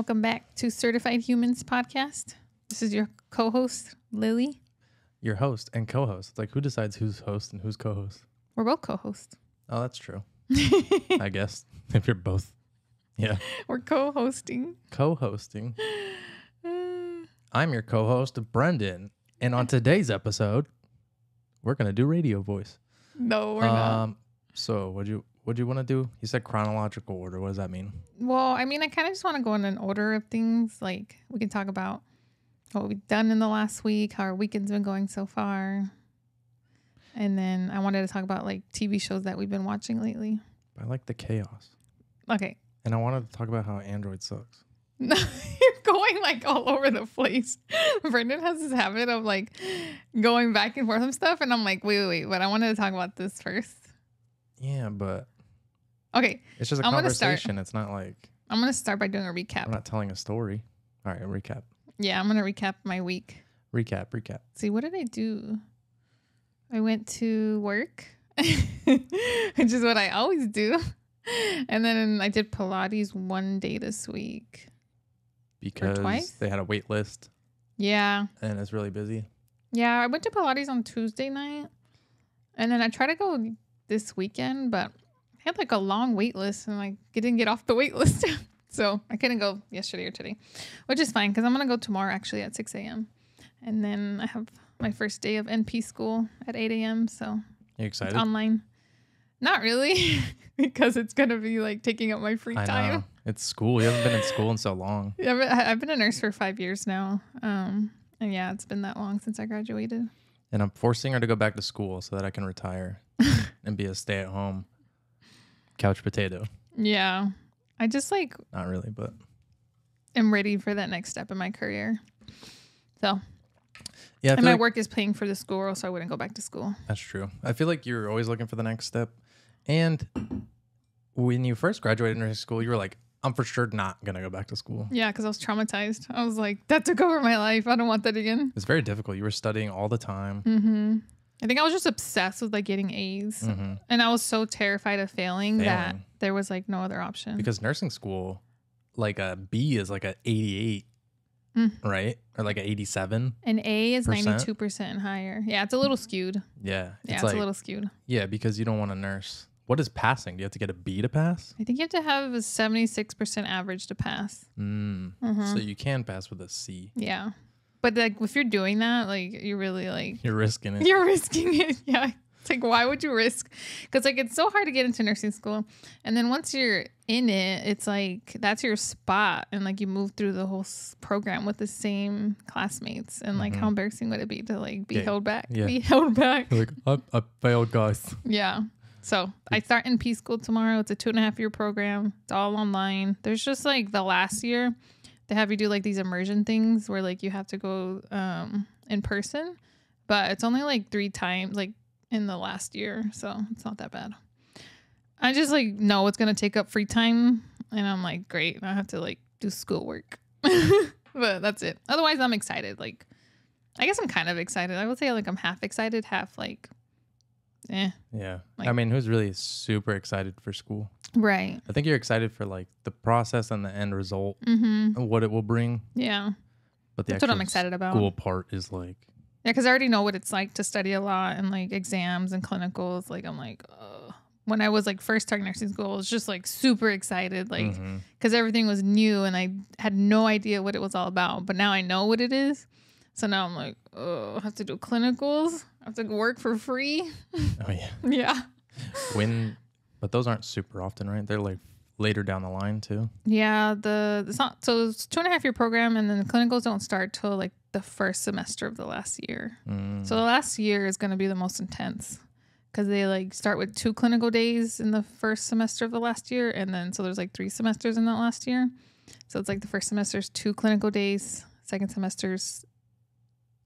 Welcome back to Certified Humans Podcast. This is your co-host, Lily. Your host and co-host. It's like, who decides who's host and who's co-host? We're both co-hosts. Oh, that's true. I guess if you're both. Yeah. We're co-hosting. Co-hosting. I'm your co-host, Brendan. And on today's episode, we're going to do radio voice. No, we're not. So what'd you want to do? You said chronological order. What does that mean? Well, I mean, I kind of just want to go in an order of things. Like, we can talk about what we've done in the last week, how our weekend's been going so far. And then I wanted to talk about, like, TV shows that we've been watching lately. I like the chaos. Okay. And I wanted to talk about how Android sucks. No, you're going, like, all over the place. Brendan has this habit of, like, going back and forth on stuff. And I'm like, wait. But I wanted to talk about this first. Yeah, but... Okay. It's just a conversation. It's not like... I'm going to start by doing a recap. I'm not telling a story. All right, recap. Yeah, I'm going to recap my week. Recap. See, what did I do? I went to work, which is what I always do. And then I did Pilates one day this week. Because they had a wait list. Yeah. And it's really busy. Yeah, I went to Pilates on Tuesday night. And then I tried to go this weekend, but I had like a long wait list and like didn't get off the wait list. So I couldn't go yesterday or today, which is fine because I'm going to go tomorrow actually at 6 a.m. And then I have my first day of NP school at 8 a.m. So you excited? Online. Not really, because it's going to be like taking up my free time. I know. It's school. You haven't been in school in so long. Yeah, I've been a nurse for 5 years now. And yeah, it's been that long since I graduated. And I'm forcing her to go back to school so that I can retire and be a stay-at-home couch potato. Yeah. I just like... Not really, but... am ready for that next step in my career. So... yeah, and my work is paying for the school, so I wouldn't go back to school. That's true. I feel like you're always looking for the next step. And when you first graduated nursing school, you were like, I'm for sure not going to go back to school. Yeah, because I was traumatized. I was like, that took over my life. I don't want that again. It's very difficult. You were studying all the time. Mm-hmm. I think I was just obsessed with like getting A's. Mm-hmm. And I was so terrified of failing that there was like no other option. Because nursing school, like a B is like a 88. Right? Or like an 87. An A is 92% and higher. Yeah, it's a little skewed. Yeah. It's like, a little skewed. Yeah, because you don't want to nurse. What is passing? Do you have to get a B to pass? I think you have to have a 76% average to pass. So you can pass with a C. Yeah. But like if you're doing that, like you're really like... You're risking it. You're risking it. Yeah. It's like, why would you risk? Because like it's so hard to get into nursing school. And then once you're in it, it's like that's your spot. And like you move through the whole program with the same classmates. And like how embarrassing would it be to like be held back? Yeah. Be held back. You're like, I failed, guys. Yeah. So I start NP school tomorrow. It's a 2.5-year program. It's all online. There's just like the last year they have you do like these immersion things where like you have to go in person. But it's only like 3 times like in the last year. So it's not that bad. I just like know it's going to take up free time. And I'm like, great. I have to like do schoolwork. But that's it. Otherwise, I'm excited. Like, I guess I'm kind of excited. I would say like I'm half excited, half like, Yeah. Like, I mean, who's really super excited for school? Right. I think you're excited for like the process and the end result and what it will bring. Yeah. But the That's what I'm excited about. School part is like... Yeah, because I already know what it's like to study a lot and like exams and clinicals. Like I'm like, when I was like first starting nursing school, I was just like super excited, like because everything was new and I had no idea what it was all about. But now I know what it is. So now I'm like, I have to do clinicals. I have to work for free. Oh yeah. Yeah. But those aren't super often, right? They're like later down the line too. Yeah. It's not, so it's 2.5-year program, and then the clinicals don't start till like the first semester of the last year. So the last year is going to be the most intense because they like start with 2 clinical days in the first semester of the last year. And then, so there's like 3 semesters in that last year. So it's like the first semester's 2 clinical days, second semester's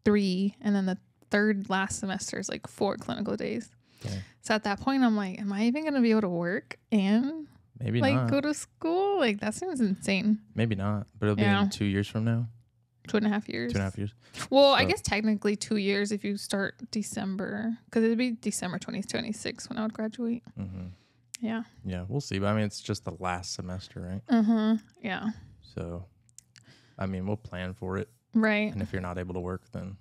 3, and then the third last semester is like 4 clinical days. Okay. So at that point, I'm like, am I even going to be able to work and maybe like not go to school? Like that seems insane. Maybe not, but it'll be in 2 years from now. 2.5 years. 2.5 years. Well, I guess technically 2 years if you start December, because it'd be December 2026 when I would graduate. Yeah. Yeah, we'll see. But I mean, it's just the last semester, right? Yeah. So I mean, we'll plan for it. Right. And if you're not able to work, then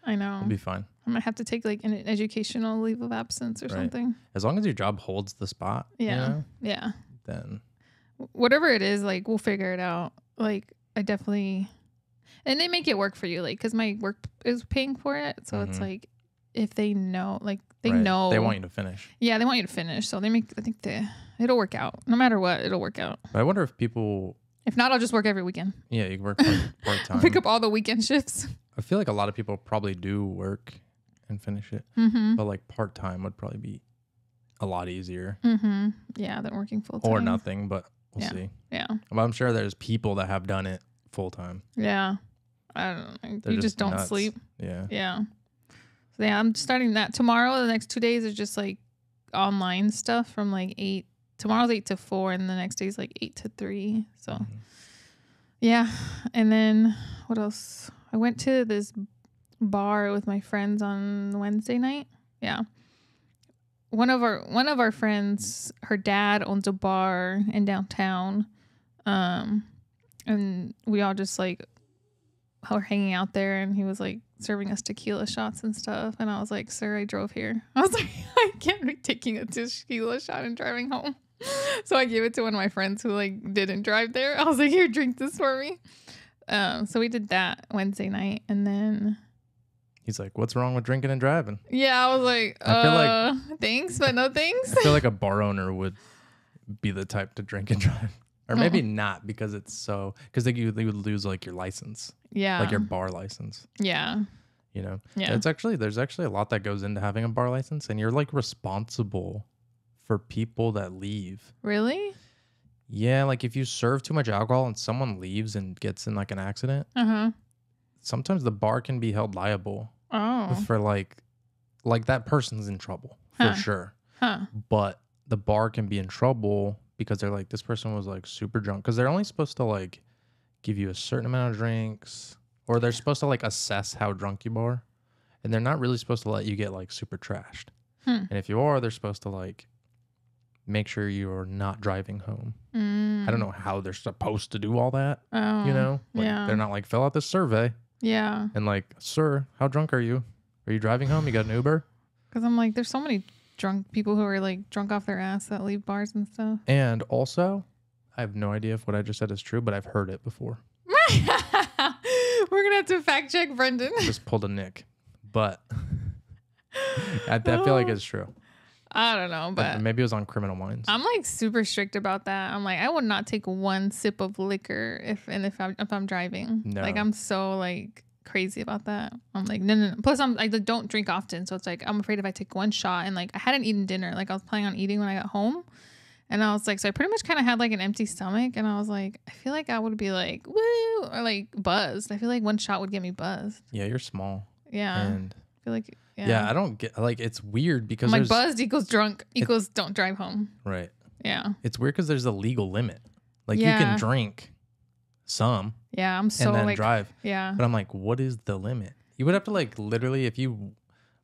I know. we'll be fine. I might have to take like an educational leave of absence or something. As long as your job holds the spot, Yeah. Then whatever it is, like we'll figure it out. Like I definitely, and they make it work for you, like because my work is paying for it, so it's like if they know, like they know they want you to finish. Yeah, they want you to finish, so I think it'll work out. No matter what, it'll work out. But I wonder if people. If not, I'll just work every weekend. Yeah, you can work part time. Pick up all the weekend shifts. I feel like a lot of people probably do work and finish it, but like part time would probably be a lot easier. Yeah, than working full time or nothing, but we'll see. Yeah, but I'm sure there's people that have done it full time. Yeah, I don't know. They're you just don't nuts. sleep. Yeah. So yeah, I'm starting that tomorrow. The next 2 days is just like online stuff from like 8. Tomorrow's 8 to 4, and the next day's like 8 to 3. So yeah, and then what else? I went to this bar with my friends on Wednesday night. Yeah. One of our friends, her dad owns a bar in downtown. And we all just like were hanging out there, and he was like serving us tequila shots and stuff. And I was like, "Sir, I drove here." I was like, "I can't be taking a tequila shot and driving home." So I gave it to one of my friends who like didn't drive there. I was like, "Here, drink this for me." So we did that Wednesday night, and then he's like, "What's wrong with drinking and driving?" Yeah, I was like, I feel like thanks, but no thanks. I feel like a bar owner would be the type to drink and drive. Or maybe not, because it's so, because they would lose like your license. Yeah. Like your bar license. Yeah. You know? Yeah. There's actually a lot that goes into having a bar license, and you're like responsible for people that leave. Really? Yeah, like if you serve too much alcohol and someone leaves and gets in like an accident, sometimes the bar can be held liable. For like that person's in trouble for sure. But the bar can be in trouble because they're like, this person was like super drunk, because they're only supposed to like give you a certain amount of drinks, or they're supposed to like assess how drunk you are, and they're not really supposed to let you get like super trashed. And if you are, they're supposed to like make sure you're not driving home. I don't know how they're supposed to do all that. You know, like, they're not like, fill out this survey. Yeah. And like, sir, how drunk are you? Are you driving home? You got an Uber? Because I'm like, there's so many drunk people who are like drunk off their ass that leave bars and stuff. And also, I have no idea if what I just said is true, but I've heard it before. We're gonna have to fact check Brendan. Just pulled a Nick, but I feel like it's true. I don't know, but maybe it was on Criminal Minds. I'm like super strict about that. I'm like, I would not take one sip of liquor if I'm driving. No. Like I'm so like crazy about that. I'm like, no. Plus I don't drink often, so it's like I'm afraid if I take one shot, and like I hadn't eaten dinner. Like I was planning on eating when I got home, and I was like, so I pretty much kind of had like an empty stomach, and I was like, I feel like I would be like woo, or like buzzed. I feel like one shot would get me buzzed. Yeah, you're small. Yeah. And I feel like I don't get, like, it's weird because I'm like buzzed equals drunk equals don't drive home. Right. Yeah. It's weird because there's a legal limit. Like you can drink some. Yeah, I'm so and then like drive. Yeah. But I'm like, what is the limit? You would have to like literally, if you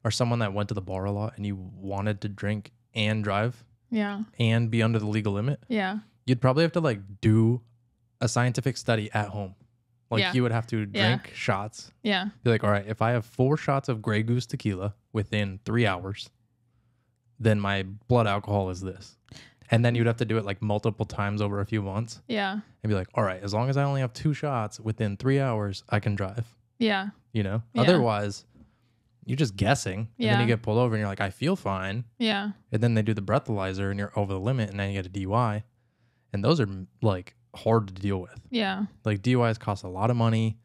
are someone that went to the bar a lot and you wanted to drink and drive. Yeah. And be under the legal limit. Yeah. You'd probably have to like do a scientific study at home. Like you would have to drink shots. Yeah. Be like, all right, if I have 4 shots of Grey Goose tequila within 3 hours, then my blood alcohol is this. And then you'd have to do it like multiple times over a few months. Yeah. And be like, all right, as long as I only have 2 shots within 3 hours, I can drive. Yeah. You know? Yeah. Otherwise, you're just guessing. And then you get pulled over and you're like, I feel fine. Yeah. And then they do the breathalyzer and you're over the limit, and then you get a DUI. And those are like hard to deal with. Yeah. Like DUIs cost a lot of money.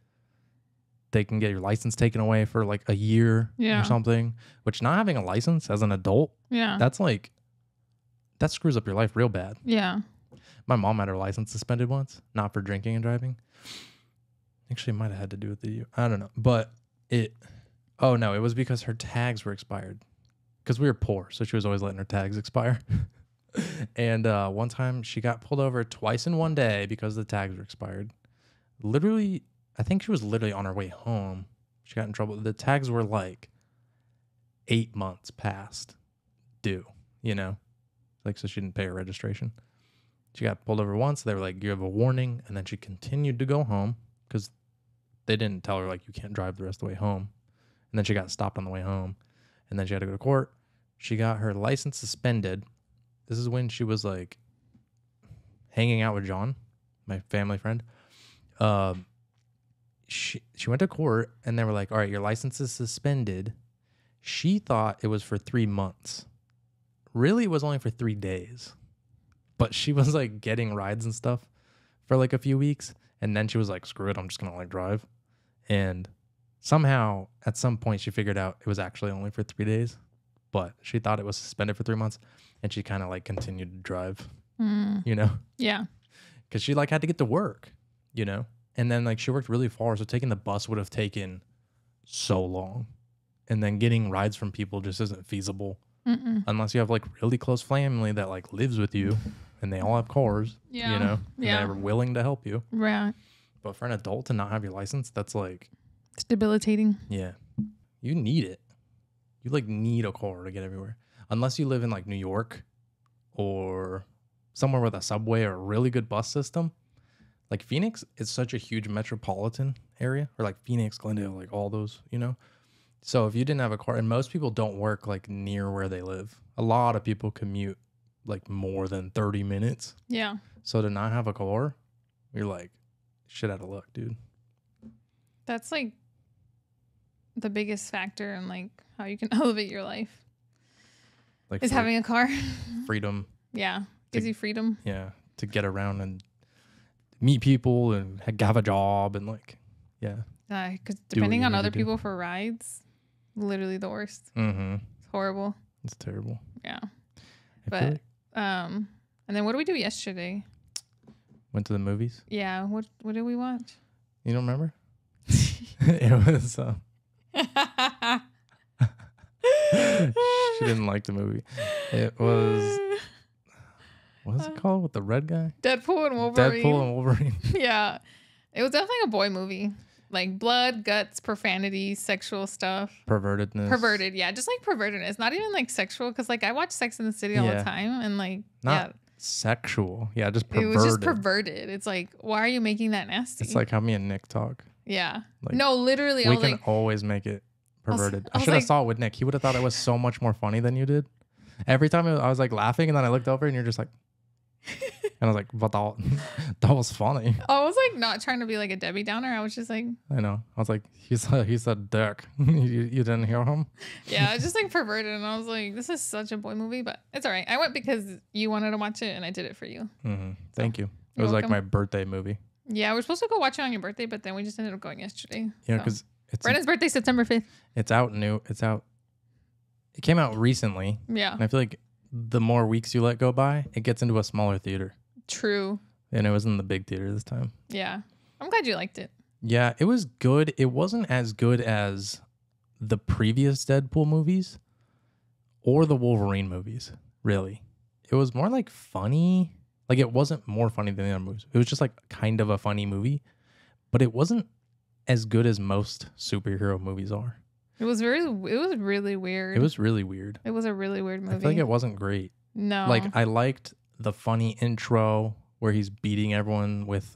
They can get your license taken away for like a year or something, which not having a license as an adult, that's like, that screws up your life real bad. Yeah. My mom had her license suspended once, not for drinking and driving. Actually, it might have had to do with the, I don't know. But it was because her tags were expired. Because we were poor, so she was always letting her tags expire. And one time she got pulled over twice in one day because the tags were expired. Literally, I think she was literally on her way home. She got in trouble. The tags were like 8 months past due, you know? Like, so she didn't pay her registration. She got pulled over once. They were like, you have a warning. And then she continued to go home. because they didn't tell her like you can't drive the rest of the way home. And then she got stopped on the way home, and then she had to go to court. She got her license suspended. This is when she was like hanging out with John, my family friend. She went to court, and they were like, all right, your license is suspended. She thought it was for 3 months. Really, it was only for 3 days. But she was like getting rides and stuff for like a few weeks. And then she was like, screw it, I'm just going to like drive. And somehow at some point she figured out it was actually only for 3 days. But she thought it was suspended for 3 months. And she kind of like continued to drive, you know? Yeah. Because she like had to get to work, you know? And then like she worked really far. So taking the bus would have taken so long. And then getting rides from people just isn't feasible. Unless you have like really close family that like lives with you and they all have cars, you know, and they're willing to help you. Right. But for an adult to not have your license, that's like, it's debilitating. Yeah. You need it. You like need a car to get everywhere. Unless you live in like New York or somewhere with a subway or a really good bus system. Like Phoenix is such a huge metropolitan area, or like Phoenix, Glendale, like all those, you know. So if you didn't have a car, and most people don't work like near where they live. A lot of people commute like more than 30 minutes. Yeah. So to not have a car, you're like, shit out of luck, dude. That's like the biggest factor in like how you can elevate your life. Like is having a car. Freedom. Yeah. Gives you freedom. Yeah. To get around and meet people and have a job and like, yeah. Because depending on other people for rides, literally the worst. It's horrible. It's terrible. Yeah. But and then what did we do yesterday? Went to the movies. Yeah. What did we watch? You don't remember? It was she didn't like the movie. It was, what is it called with the red guy? Deadpool and Wolverine. Deadpool and Wolverine. Yeah. It was definitely a boy movie. Like blood, guts, profanity, sexual stuff. Pervertedness. Perverted, yeah. Just like pervertedness. Not even like sexual, because like I watch Sex in the City all the time. And like, not sexual. Yeah, just perverted. It was just perverted. It's like, why are you making that nasty? It's like how me and Nick talk. Yeah. Like, no, literally. We can always make it perverted. I should have saw it with Nick. He would have thought it was so much more funny than you did. Every time I was like laughing, and then I looked over and you're just like, and I was like, but that was funny. I was like not trying to be like a Debbie Downer. I was just like, I know. I was like, he said dick. you didn't hear him? Yeah, I was just like perverted, and I was like, this is such a boy movie, but it's all right. I went because you wanted to watch it, and I did it for you. Thank you. It was like my birthday movie. Yeah, we were supposed to go watch it on your birthday, but then we just ended up going yesterday. Yeah, because it's Brennan's birthday, September 5th. It's out new. It's out. It came out recently. Yeah. And I feel like the more weeks you let go by, it gets into a smaller theater. True. And it was in the big theater this time. Yeah. I'm glad you liked it. Yeah, it was good. It wasn't as good as the previous Deadpool movies or the Wolverine movies, really. It was more like funny. Like it wasn't more funny than the other movies. It was just like kind of a funny movie, but it wasn't as good as most superhero movies are. It was really weird. It was really weird. It was a really weird movie. I feel like it wasn't great. No. Like I liked the funny intro where he's beating everyone with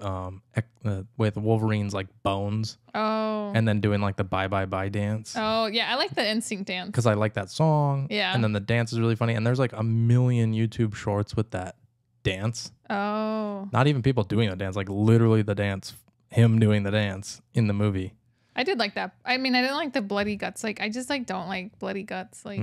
Wolverine's like bones. Oh. And then doing like the bye bye bye dance. Oh yeah, I like the NSYNC dance. Because I like that song. Yeah. And then the dance is really funny. And there's like a million YouTube shorts with that dance. Oh. Not even people doing the dance, like literally the dance, him doing the dance in the movie. I did like that. I mean, I didn't like the bloody guts. Like, I just like don't like bloody guts, like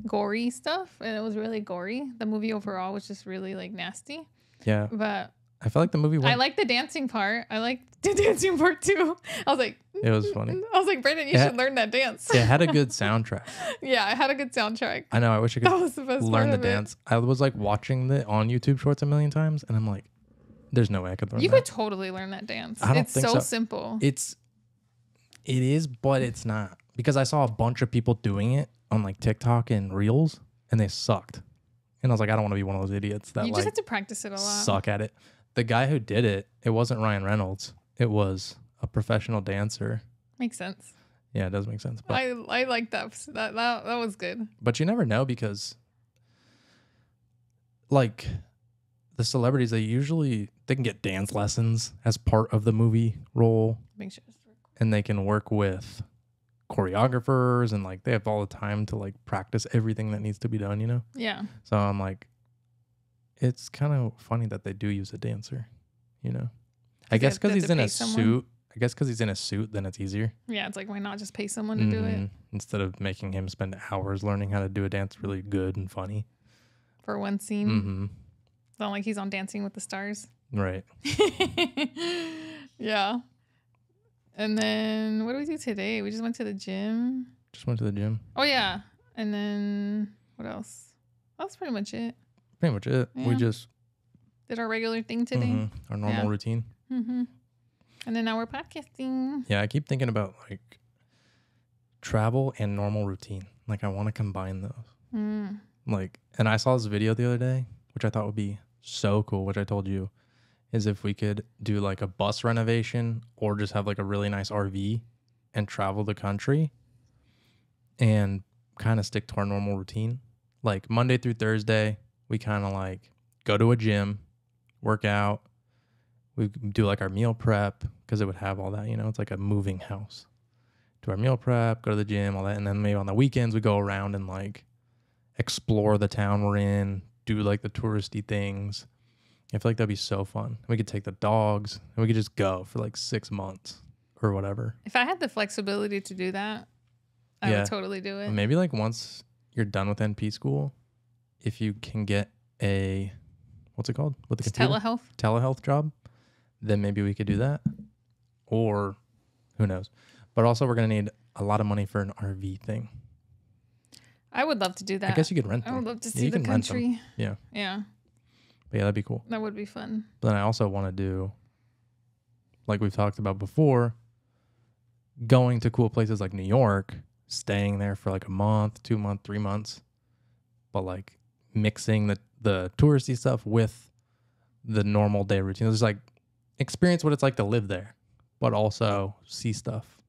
gory stuff. And it was really gory. The movie overall was just really like nasty. Yeah. But I felt like the movie I like the dancing part. I liked the dancing part too. I was like, it was funny. I was like, Brandon, you should learn that dance. It had a good soundtrack. Yeah, it had a good soundtrack. I know. I wish I could that was the best learn the dance. I was like watching it on YouTube shorts a million times, and I'm like, there's no way I could learn You that. could totally learn that dance. I don't it's think so simple. It is, but it's not. Because I saw a bunch of people doing it on like TikTok and Reels, and they sucked. And I was like, I don't want to be one of those idiots that you just have to practice it a lot. Suck at it. The guy who did it, it wasn't Ryan Reynolds. It was a professional dancer. Makes sense. Yeah, it does make sense. But I like that. That was good. But you never know because like the celebrities, they usually they can get dance lessons as part of the movie role. Make sure it's and they can work with choreographers and like they have all the time to like practice everything that needs to be done, you know? Yeah. So I'm like, it's kind of funny that they do use a dancer, you know? I guess because he's in a suit. I guess because he's in a suit, then it's easier. Yeah, it's like, why not just pay someone to do it? Instead of making him spend hours learning how to do a dance really good and funny. For one scene. Mm-hmm. It's not like he's on Dancing with the Stars. Right. Yeah. And then, what did we do today? We just went to the gym. Oh, yeah. And then, what else? That's pretty much it. Yeah. We just did our regular thing today. Our normal routine. And then now we're podcasting. Yeah, I keep thinking about like travel and normal routine. Like I want to combine those. Like, and I saw this video the other day, which I thought would be so cool, which I told you, is if we could do like a bus renovation or just have like a really nice RV and travel the country and kind of stick to our normal routine. Like Monday through Thursday, we kind of like go to a gym, work out. We do like our meal prep because it would have all that, you know, it's like a moving house. Do our meal prep, go to the gym, all that. And then maybe on the weekends we go around and like explore the town we're in, do like the touristy things. I feel like that'd be so fun. We could take the dogs and we could just go for like 6 months or whatever. If I had the flexibility to do that, I would totally do it. Maybe like once you're done with NP school, if you can get a, what's it called? With the computer? Telehealth job, then maybe we could do that. Or who knows? But also we're going to need a lot of money for an RV thing. I would love to do that. I guess you could rent them. I would love to see the country. Yeah. Yeah. But yeah, that'd be cool. That would be fun. But then I also want to do, like we've talked about before, going to cool places like New York, staying there for like a month, 2 months, 3 months, but like mixing the touristy stuff with the normal day routine. It's like experience what it's like to live there, but also see stuff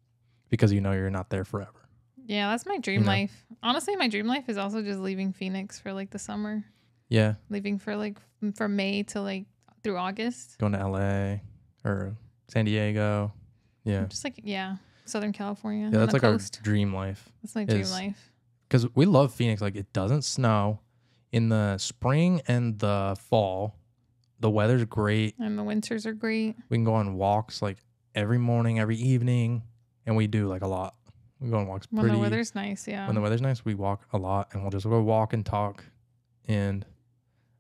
because you know you're not there forever. Yeah, that's my dream life. Honestly, my dream life is also just leaving Phoenix for like the summer. Yeah. Leaving for like from May to like through August. Going to LA or San Diego. Yeah. Just like, Southern California. Yeah, that's like our dream life. That's my dream life. Because we love Phoenix. Like it doesn't snow. In the spring and the fall, the weather's great. And the winters are great. We can go on walks like every morning, every evening. And we do like a lot. We go on walks when the weather's nice, yeah. When the weather's nice, we walk a lot and we'll just go walk and talk. And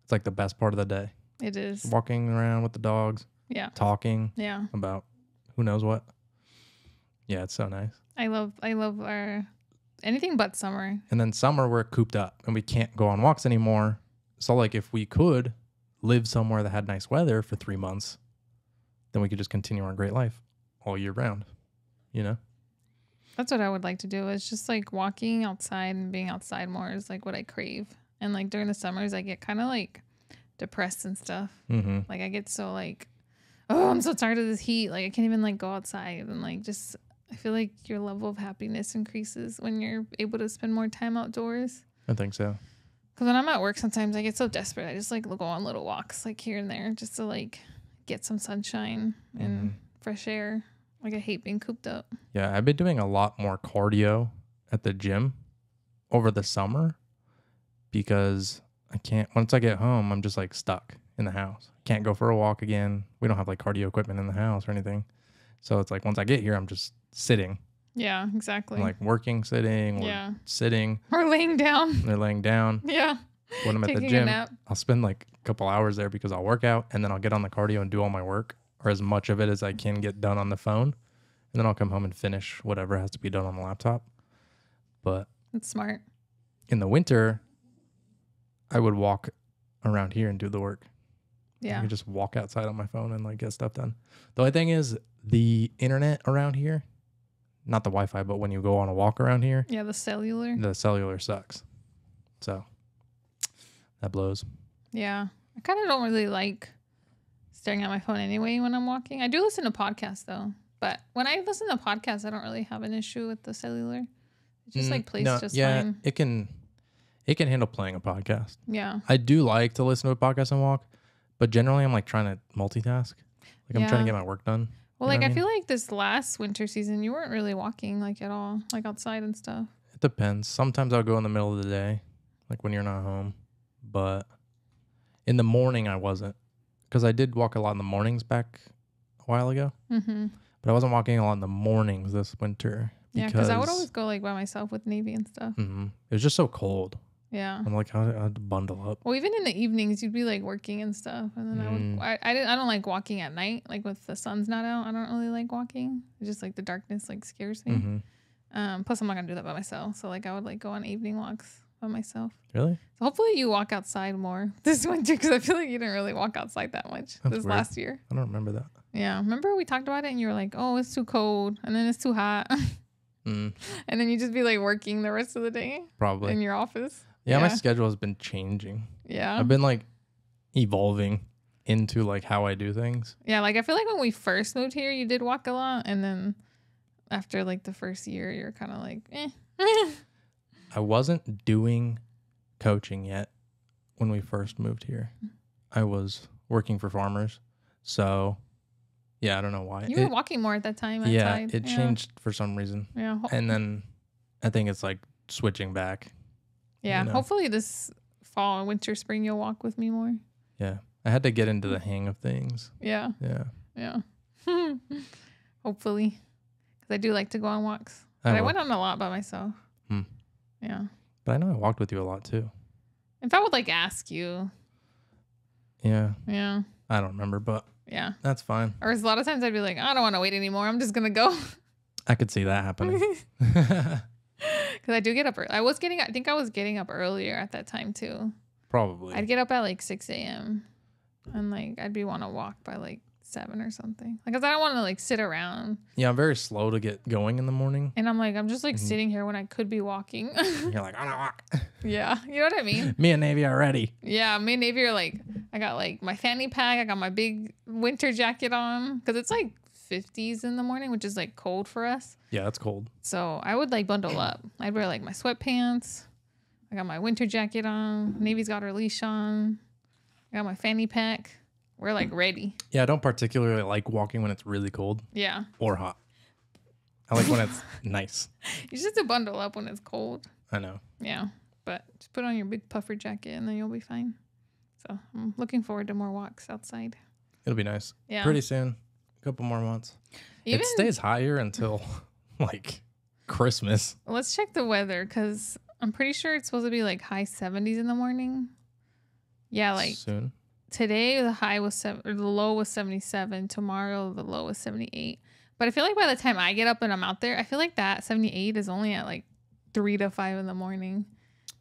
it's like the best part of the day. It is. Walking around with the dogs. Yeah. Talking. Yeah. About who knows what. Yeah, it's so nice. I love our anything but summer. And then summer we're cooped up and we can't go on walks anymore. So like if we could live somewhere that had nice weather for 3 months, then we could just continue our great life all year round. You know? That's what I would like to do. It's just like walking outside and being outside more is like what I crave. And like during the summers, I get kind of like depressed and stuff. Mm-hmm. Like I get so like, oh, I'm so tired of this heat. Like I can't even like go outside and like just, I feel like your level of happiness increases when you're able to spend more time outdoors. I think so. Because when I'm at work, sometimes I get so desperate. I just like go on little walks like here and there just to like get some sunshine and fresh air. Like I hate being cooped up. Yeah, I've been doing a lot more cardio at the gym over the summer because I can't, once I get home, I'm just like stuck in the house. Can't go for a walk again. We don't have like cardio equipment in the house or anything. So it's like once I get here, I'm just sitting. Yeah, exactly. I'm like working, sitting, or sitting. Or laying down. They're laying down. Yeah. When I'm at the gym, I'll spend like a couple hours there because I'll work out and then I'll get on the cardio and do all my work or as much of it as I can get done on the phone. And then I'll come home and finish whatever has to be done on the laptop. But that's smart. In the winter, I would walk around here and do the work. Yeah. I could just walk outside on my phone and like get stuff done. The only thing is the internet around here, not the Wi-Fi, but when you go on a walk around here. Yeah, the cellular sucks. So that blows. Yeah. I kind of don't really like staring at my phone anyway when I'm walking. I do listen to podcasts though. But when I listen to podcasts, I don't really have an issue with the cellular. It just like plays just fine. It can handle playing a podcast. Yeah. I do like to listen to a podcast and walk, But generally, I'm like trying to multitask. Like I'm trying to get my work done. Well, like I feel like this last winter season, you weren't really walking like at all, like outside and stuff. It depends. Sometimes I'll go in the middle of the day, like when you're not home. But in the morning, I wasn't. Because I did walk a lot in the mornings back a while ago. Mm-hmm. But I wasn't walking a lot in the mornings this winter. Yeah, because I would always go like by myself with Navy and stuff. Mm-hmm. It was just so cold. Yeah. I'm like, I had to bundle up. Well, even in the evenings, you'd be like working and stuff. And then I don't like walking at night. Like with the sun's not out, I don't really like walking. It's just like the darkness like scares me. Mm-hmm. Plus, I'm not going to do that by myself. So like I would like go on evening walks by myself. Really? So hopefully you walk outside more this winter because I feel like you didn't really walk outside that much last year. I don't remember that. Yeah. Remember we talked about it and you were like, oh, it's too cold. And then it's too hot. And then you just be like working the rest of the day. Probably. In your office. Yeah, my schedule has been changing. Yeah. I've been like evolving into like how I do things. Yeah, like I feel like when we first moved here, you did walk a lot. And then after like the first year, you're kind of like, eh. I wasn't doing coaching yet when we first moved here. I was working for farmers. So, yeah, I don't know why. You were walking more at that time outside. Yeah, it changed for some reason. Yeah. And then I think it's like switching back. Yeah, hopefully this fall, winter, spring, you'll walk with me more. Yeah, I had to get into the hang of things. Yeah. Yeah. Hopefully. Because I do like to go on walks. But I went on a lot by myself. Yeah. But I know I walked with you a lot too. If I would like ask you. Yeah. Yeah. I don't remember, but yeah, that's fine. Or a lot of times I'd be like, I don't want to wait anymore. I'm just going to go. I could see that happening. Because I do get up early. I think I was getting up earlier at that time too. Probably. I'd get up at like 6 a.m. and like I'd want to walk by like 7 or something. Like, cause I don't want to like sit around. Yeah, I'm very slow to get going in the morning. And I'm like, I'm just like sitting here when I could be walking. You're like, I don't walk. Yeah, you know what I mean? Me and Navy are ready. Yeah, me and Navy are like, I got like my fanny pack. I got my big winter jacket on because it's like 50s in the morning, which is like cold for us. Yeah, it's cold. So I would like bundle up. I'd wear like my sweatpants. I got my winter jacket on. Navy's got her leash on. I got my fanny pack. We're like ready. Yeah, I don't particularly like walking when it's really cold. Yeah. Or hot. I like when it's nice. You just have to bundle up when it's cold. I know. Yeah. But just put on your big puffer jacket and then you'll be fine. So I'm looking forward to more walks outside. It'll be nice. Yeah. Pretty soon. A couple more months. It stays higher until like Christmas. Let's check the weather because I'm pretty sure it's supposed to be like high 70s in the morning. Yeah, like soon. Today the high was the low was 77. Tomorrow the low was 78. But I feel like by the time I get up and I'm out there, I feel like that 78 is only at like 3 to 5 in the morning.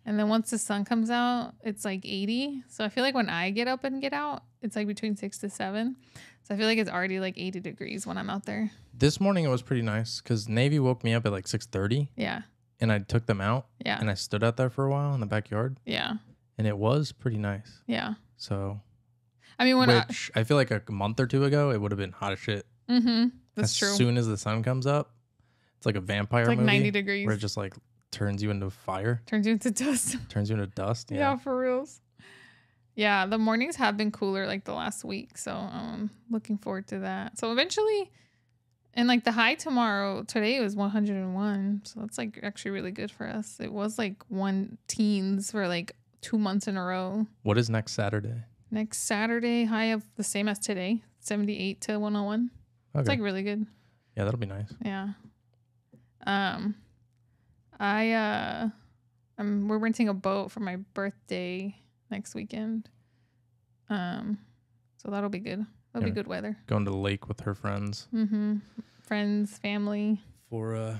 And then once the sun comes out, it's like 80. So I feel like when I get up and get out, it's like between 6 to 7. So I feel like it's already like 80 degrees when I'm out there. This morning it was pretty nice because Navy woke me up at like 6:30. Yeah. And I took them out. Yeah. And I stood out there for a while in the backyard. Yeah. And it was pretty nice. Yeah. So. I mean, I feel like a month or two ago, it would have been hot as shit. Mm-hmm. That's true. As soon as the sun comes up, it's like a vampire movie. 90 degrees. Where it just like turns you into fire. Turns you into dust. Turns you into dust. Yeah. Yeah, for reals. Yeah, the mornings have been cooler like the last week. So looking forward to that. So eventually, and like the high today was 101. So that's like actually really good for us. It was like 110s for like 2 months in a row. What is next Saturday? Next Saturday, high of the same as today, 78 to 101. Okay. It's like really good. Yeah, that'll be nice. Yeah. We're renting a boat for my birthday next weekend. So that'll be good. That'll be good weather. Going to the lake with her friends. Mm-hmm. Friends, family. For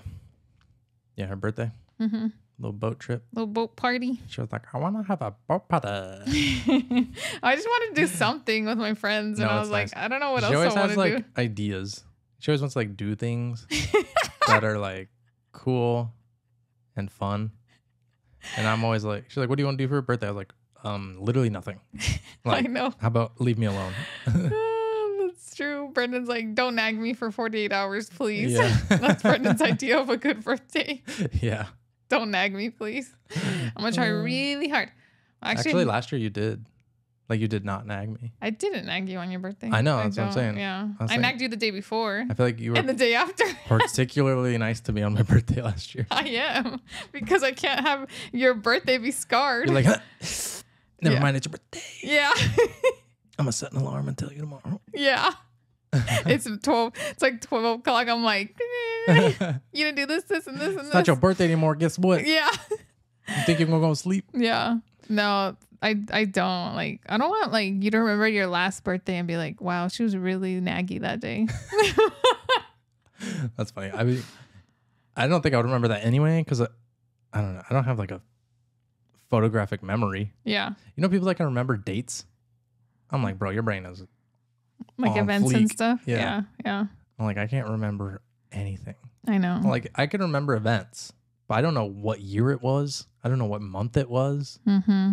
her birthday. Mm-hmm. Little boat trip. Little boat party. She was like, I want to have a boat party. I just wanted to do something with my friends. And I was like, I don't know what else I want to do. She always has like ideas. She always wants to like do things that are like cool and fun. And I'm always like, she's like, what do you want to do for your birthday? I was like, literally nothing. Like, I know. How about leave me alone? That's true. Brendan's like, don't nag me for 48 hours, please. Yeah. That's Brendan's idea of a good birthday. Yeah. Don't nag me, please. I'm going to try really hard. Actually, last year you did. Like you did not nag me. I didn't nag you on your birthday. I know. That's what I'm saying. Yeah. I nagged you the day before. I feel like you were. And the day after. particularly nice to me on my birthday last year. I am. Because I can't have your birthday be scarred. You're like, huh? Never mind, it's your birthday. Yeah. I'm going to set an alarm and tell you tomorrow. Yeah. It's 12. It's like 12 o'clock. I'm like, you didn't do this, and this, and this. It's not your birthday anymore. Guess what? Yeah. You think you're going to go to sleep? Yeah. No, I don't. Like, I don't want like you to remember your last birthday and be like, wow, she was really naggy that day. That's funny. I mean, I don't think I would remember that anyway because I don't know. I don't have like a photographic memory. Yeah. You know, people that can remember dates. I'm like, bro, your brain is like events and stuff. Yeah. Yeah. I'm like, I can't remember anything. I know. Like, I can remember events, but I don't know what year it was. I don't know what month it was. Mm-hmm.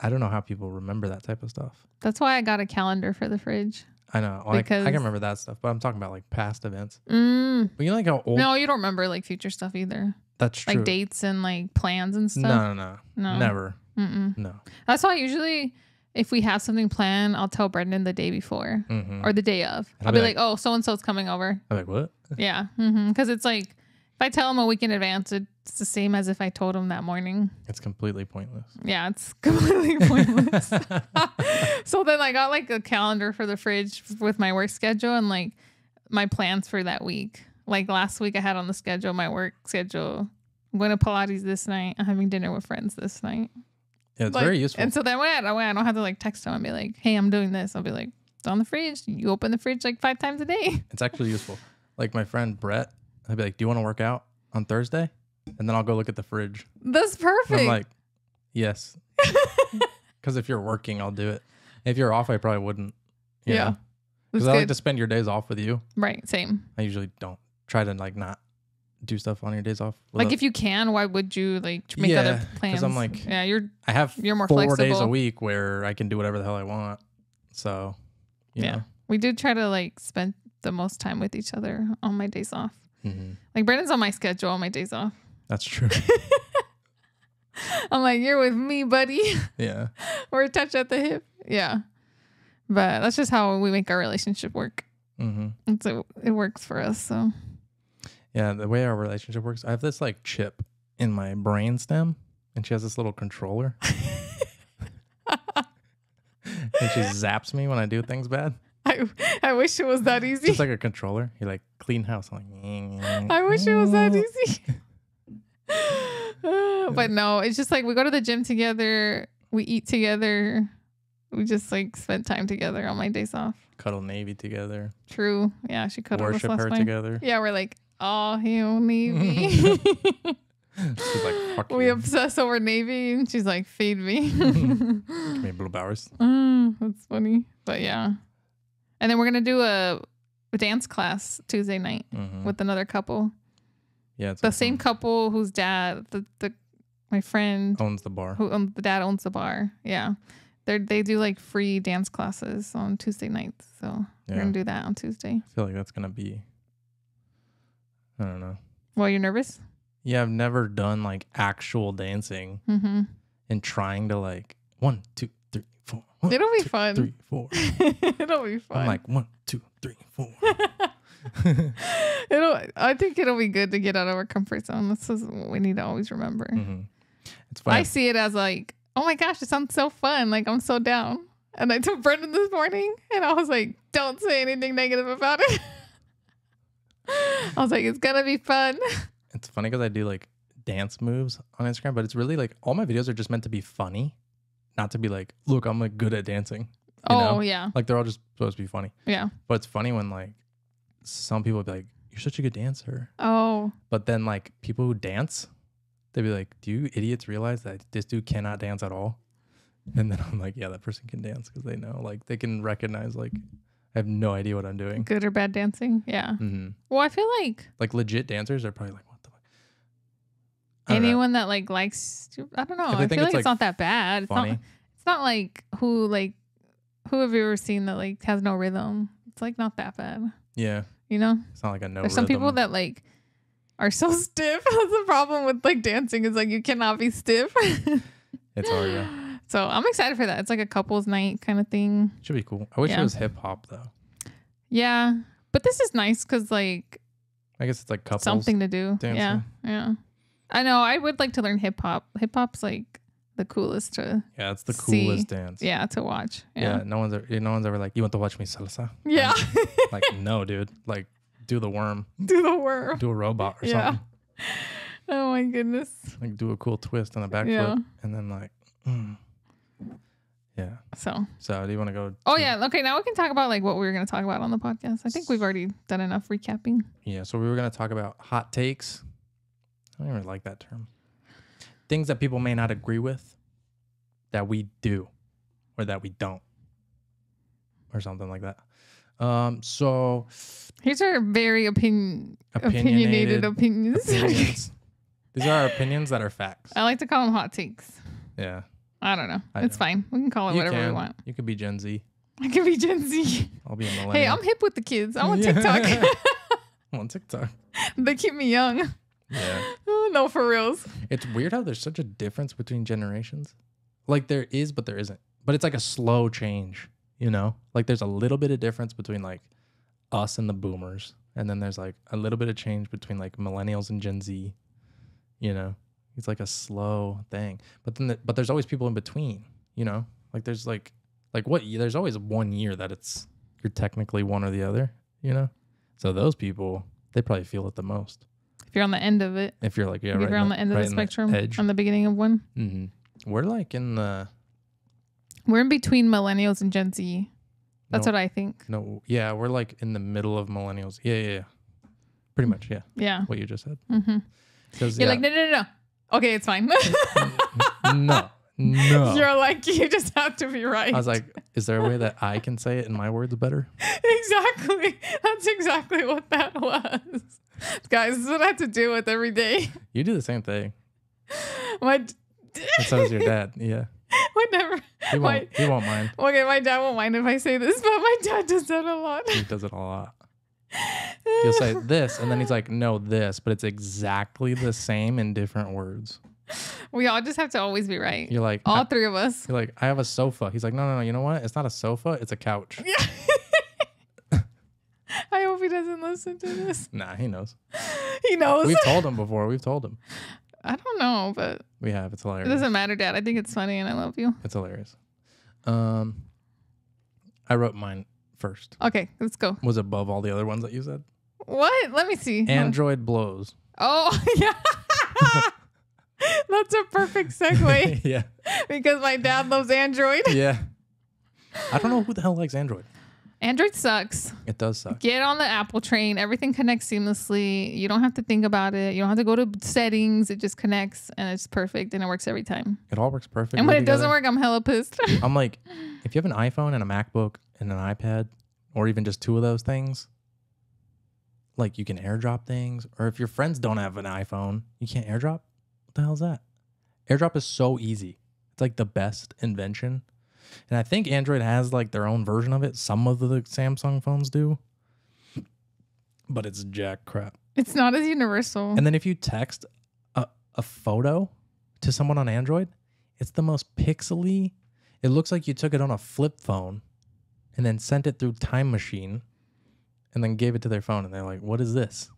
I don't know how people remember that type of stuff. That's why I got a calendar for the fridge. I know. Like, I can remember that stuff, but I'm talking about like past events. But you know, like how old? No, you don't remember like future stuff either. That's true. Like dates and like plans and stuff. No. Never. No. That's why usually if we have something planned, I'll tell Brendan the day before or the day of. I'll be like, oh, so-and-so's coming over. I'm like, what? Yeah. Because it's like, if I tell him a week in advance, it's the same as if I told him that morning. It's completely pointless. Yeah, it's completely pointless. So then I got like a calendar for the fridge with my work schedule and like my plans for that week. Like last week I had on the schedule, my work schedule. I'm going to Pilates this night. I'm having dinner with friends this night. Yeah, it's like, very useful. And so then when I don't have to like text him and be like, hey, I'm doing this. I'll be like, it's on the fridge. You open the fridge like 5 times a day. It's actually useful. Like my friend Brett, I'd be like, do you want to work out on Thursday? And then I'll go look at the fridge. That's perfect. And I'm like, yes. Because if you're working, I'll do it. If you're off, I probably wouldn't. Yeah. Because I like to spend your days off with you. Right. Same. I usually don't try to like not do stuff on your days off. Like if you can, why would you like make other plans? Because I'm like, you're more 4 flexible. days a week where I can do whatever the hell I want. So, you know. We do try to like spend the most time with each other on my days off. Mm-hmm. Like Brandon's on my schedule on my days off. That's true. I'm like, you're with me, buddy. Yeah. We're attached at the hip. Yeah. But that's just how we make our relationship work. Mm-hmm. So it works for us. So. Yeah, the way our relationship works, I have this like chip in my brain stem, and she has this little controller. And she zaps me when I do things bad. I wish it was that easy. It's just like a controller. You're like, clean house. I'm like, I wish it was that easy. But no, it's just like we go to the gym together. We eat together. We just like spend time together on my days off. Cuddle Navy together. True. Yeah, she cuddled us last her night. together. Yeah, we're like, oh, hell, Navy. She's like, fuck we you. obsess over Navy, and she's like, feed me. Give me blue bowers. That's funny. But yeah. And then we're going to do a dance class Tuesday night with another couple. Yeah. The same couple whose dad, my friend owns the bar. The dad owns the bar. Yeah. They do like free dance classes on Tuesday nights. So we're going to do that on Tuesday. I feel like that's going to be, I don't know. Well, you're nervous? Yeah, I've never done like actual dancing and trying to like 1, 2, 3, 4. It'll be fun. 3, 4. It'll be fun. I'm like 1, 2, 3, 4. I think it'll be good to get out of our comfort zone. This is what we need to always remember. It's fun. I see it as like, oh my gosh, it sounds so fun. Like I'm so down. And I told Brendan this morning and I was like, don't say anything negative about it. I was like, it's gonna be fun. It's funny because I do like dance moves on Instagram, but it's really like all my videos are just meant to be funny, not to be like, look, I'm like good at dancing. You know? Yeah. Like they're all just supposed to be funny. Yeah. But it's funny when like some people be like, you're such a good dancer. Oh. But then like people who dance, they'd be like, do you idiots realize that this dude cannot dance at all? And then I'm like, yeah, that person can dance because they know, like they can recognize like I have no idea what I'm doing. Good or bad dancing. Yeah. Well, I feel like legit dancers are probably like, what the fuck? Anyone that like likes to, I don't know. I feel like it's not that bad. Funny. It's not like who have you ever seen that like has no rhythm? It's like not that bad. Yeah. You know? It's not like a no There's rhythm. some people that like are so stiff. That's the problem with like dancing is like you cannot be stiff. It's hard, yeah. So I'm excited for that. It's like a couples night kind of thing. Should be cool. I wish it was hip hop though. Yeah, but this is nice because like, I guess it's like couples something to do. dancing. Yeah. I know. I would like to learn hip hop. Hip hop's like the coolest to. Yeah, it's the coolest dance. Yeah, to watch. Yeah. No one's ever like, you want to watch me salsa? Yeah. Like no, dude. Like do the worm. Do the worm. Do a robot or something. Oh my goodness. Like do a cool twist on a backflip and then like. Yeah. So do you want to go? Okay. Now we can talk about like what we were going to talk about on the podcast. I think we've already done enough recapping. Yeah. So we were going to talk about hot takes. I don't really like that term. Things that people may not agree with that we do or that we don't or something like that. So here's our very opinionated opinions. These are our opinions that are facts. I like to call them hot takes. Yeah. I don't know. It's fine. We can call it whatever we want. You could be Gen Z. I can be Gen Z. I'll be a millennial. Hey, I'm hip with the kids. I'm on TikTok. I'm on TikTok. They keep me young. Yeah. Oh, no, for reals. It's weird how there's such a difference between generations. Like there is, but there isn't. But it's like a slow change, you know? Like there's a little bit of difference between like us and the boomers. And then there's like a little bit of change between like millennials and Gen Z, you know? It's like a slow thing, but then but there's always people in between, you know, like there's like what there's always 1 year that you're technically one or the other, you know, so those people, they probably feel it the most. If you're on the end of it, if you're like, if you're on the end of the spectrum, on the beginning of one, we're like we're in between millennials and Gen Z. That's what I think. No. Yeah. We're like in the middle of millennials. Yeah. Pretty much. Yeah. Yeah. What you just said. You're like, no. Okay, it's fine. No. You're like, you just have to be right. I was like, is there a way that I can say it in my words better? Exactly. That's exactly what that was. Guys, this is what I have to deal with every day. You do the same thing. And so does your dad. Yeah. Whatever. He won't mind. Okay, my dad won't mind if I say this, but my dad does that a lot. He does it a lot. He'll say this, and then he's like, no, this, but it's exactly the same in different words. We all just have to always be right. You're like, all three of us. You're like, I have a sofa. He's like, no, you know what? It's not a sofa. It's a couch. Yeah. I hope he doesn't listen to this. Nah, he knows. He knows. We've told him before. I don't know, but we have. It's hilarious. It doesn't matter, Dad. I think it's funny and I love you. It's hilarious. I wrote mine first. Okay, let's go. Was above all the other ones that you said. What? Let me see. Android blows. Oh, yeah. That's a perfect segue. Yeah. Because my dad loves Android. Yeah. I don't know who the hell likes Android. Android sucks. It does suck. Get on the Apple train. Everything connects seamlessly. You don't have to think about it. You don't have to go to settings. It just connects and it's perfect and it works every time. It all works perfectly. And when it doesn't work, I'm hella pissed. I'm like, if you have an iPhone and a MacBook and an iPad, or even just two of those things, like you can airdrop things. Or if your friends don't have an iPhone, you can't airdrop. What the hell is that? AirDrop is so easy. It's like the best invention. And I think Android has like their own version of it. Some of the Samsung phones do. But it's jack crap. It's not as universal. And then if you text a photo to someone on Android, it's the most pixely. It looks like you took it on a flip phone and then sent it through Time Machine and then gave it to their phone. And they're like, what is this?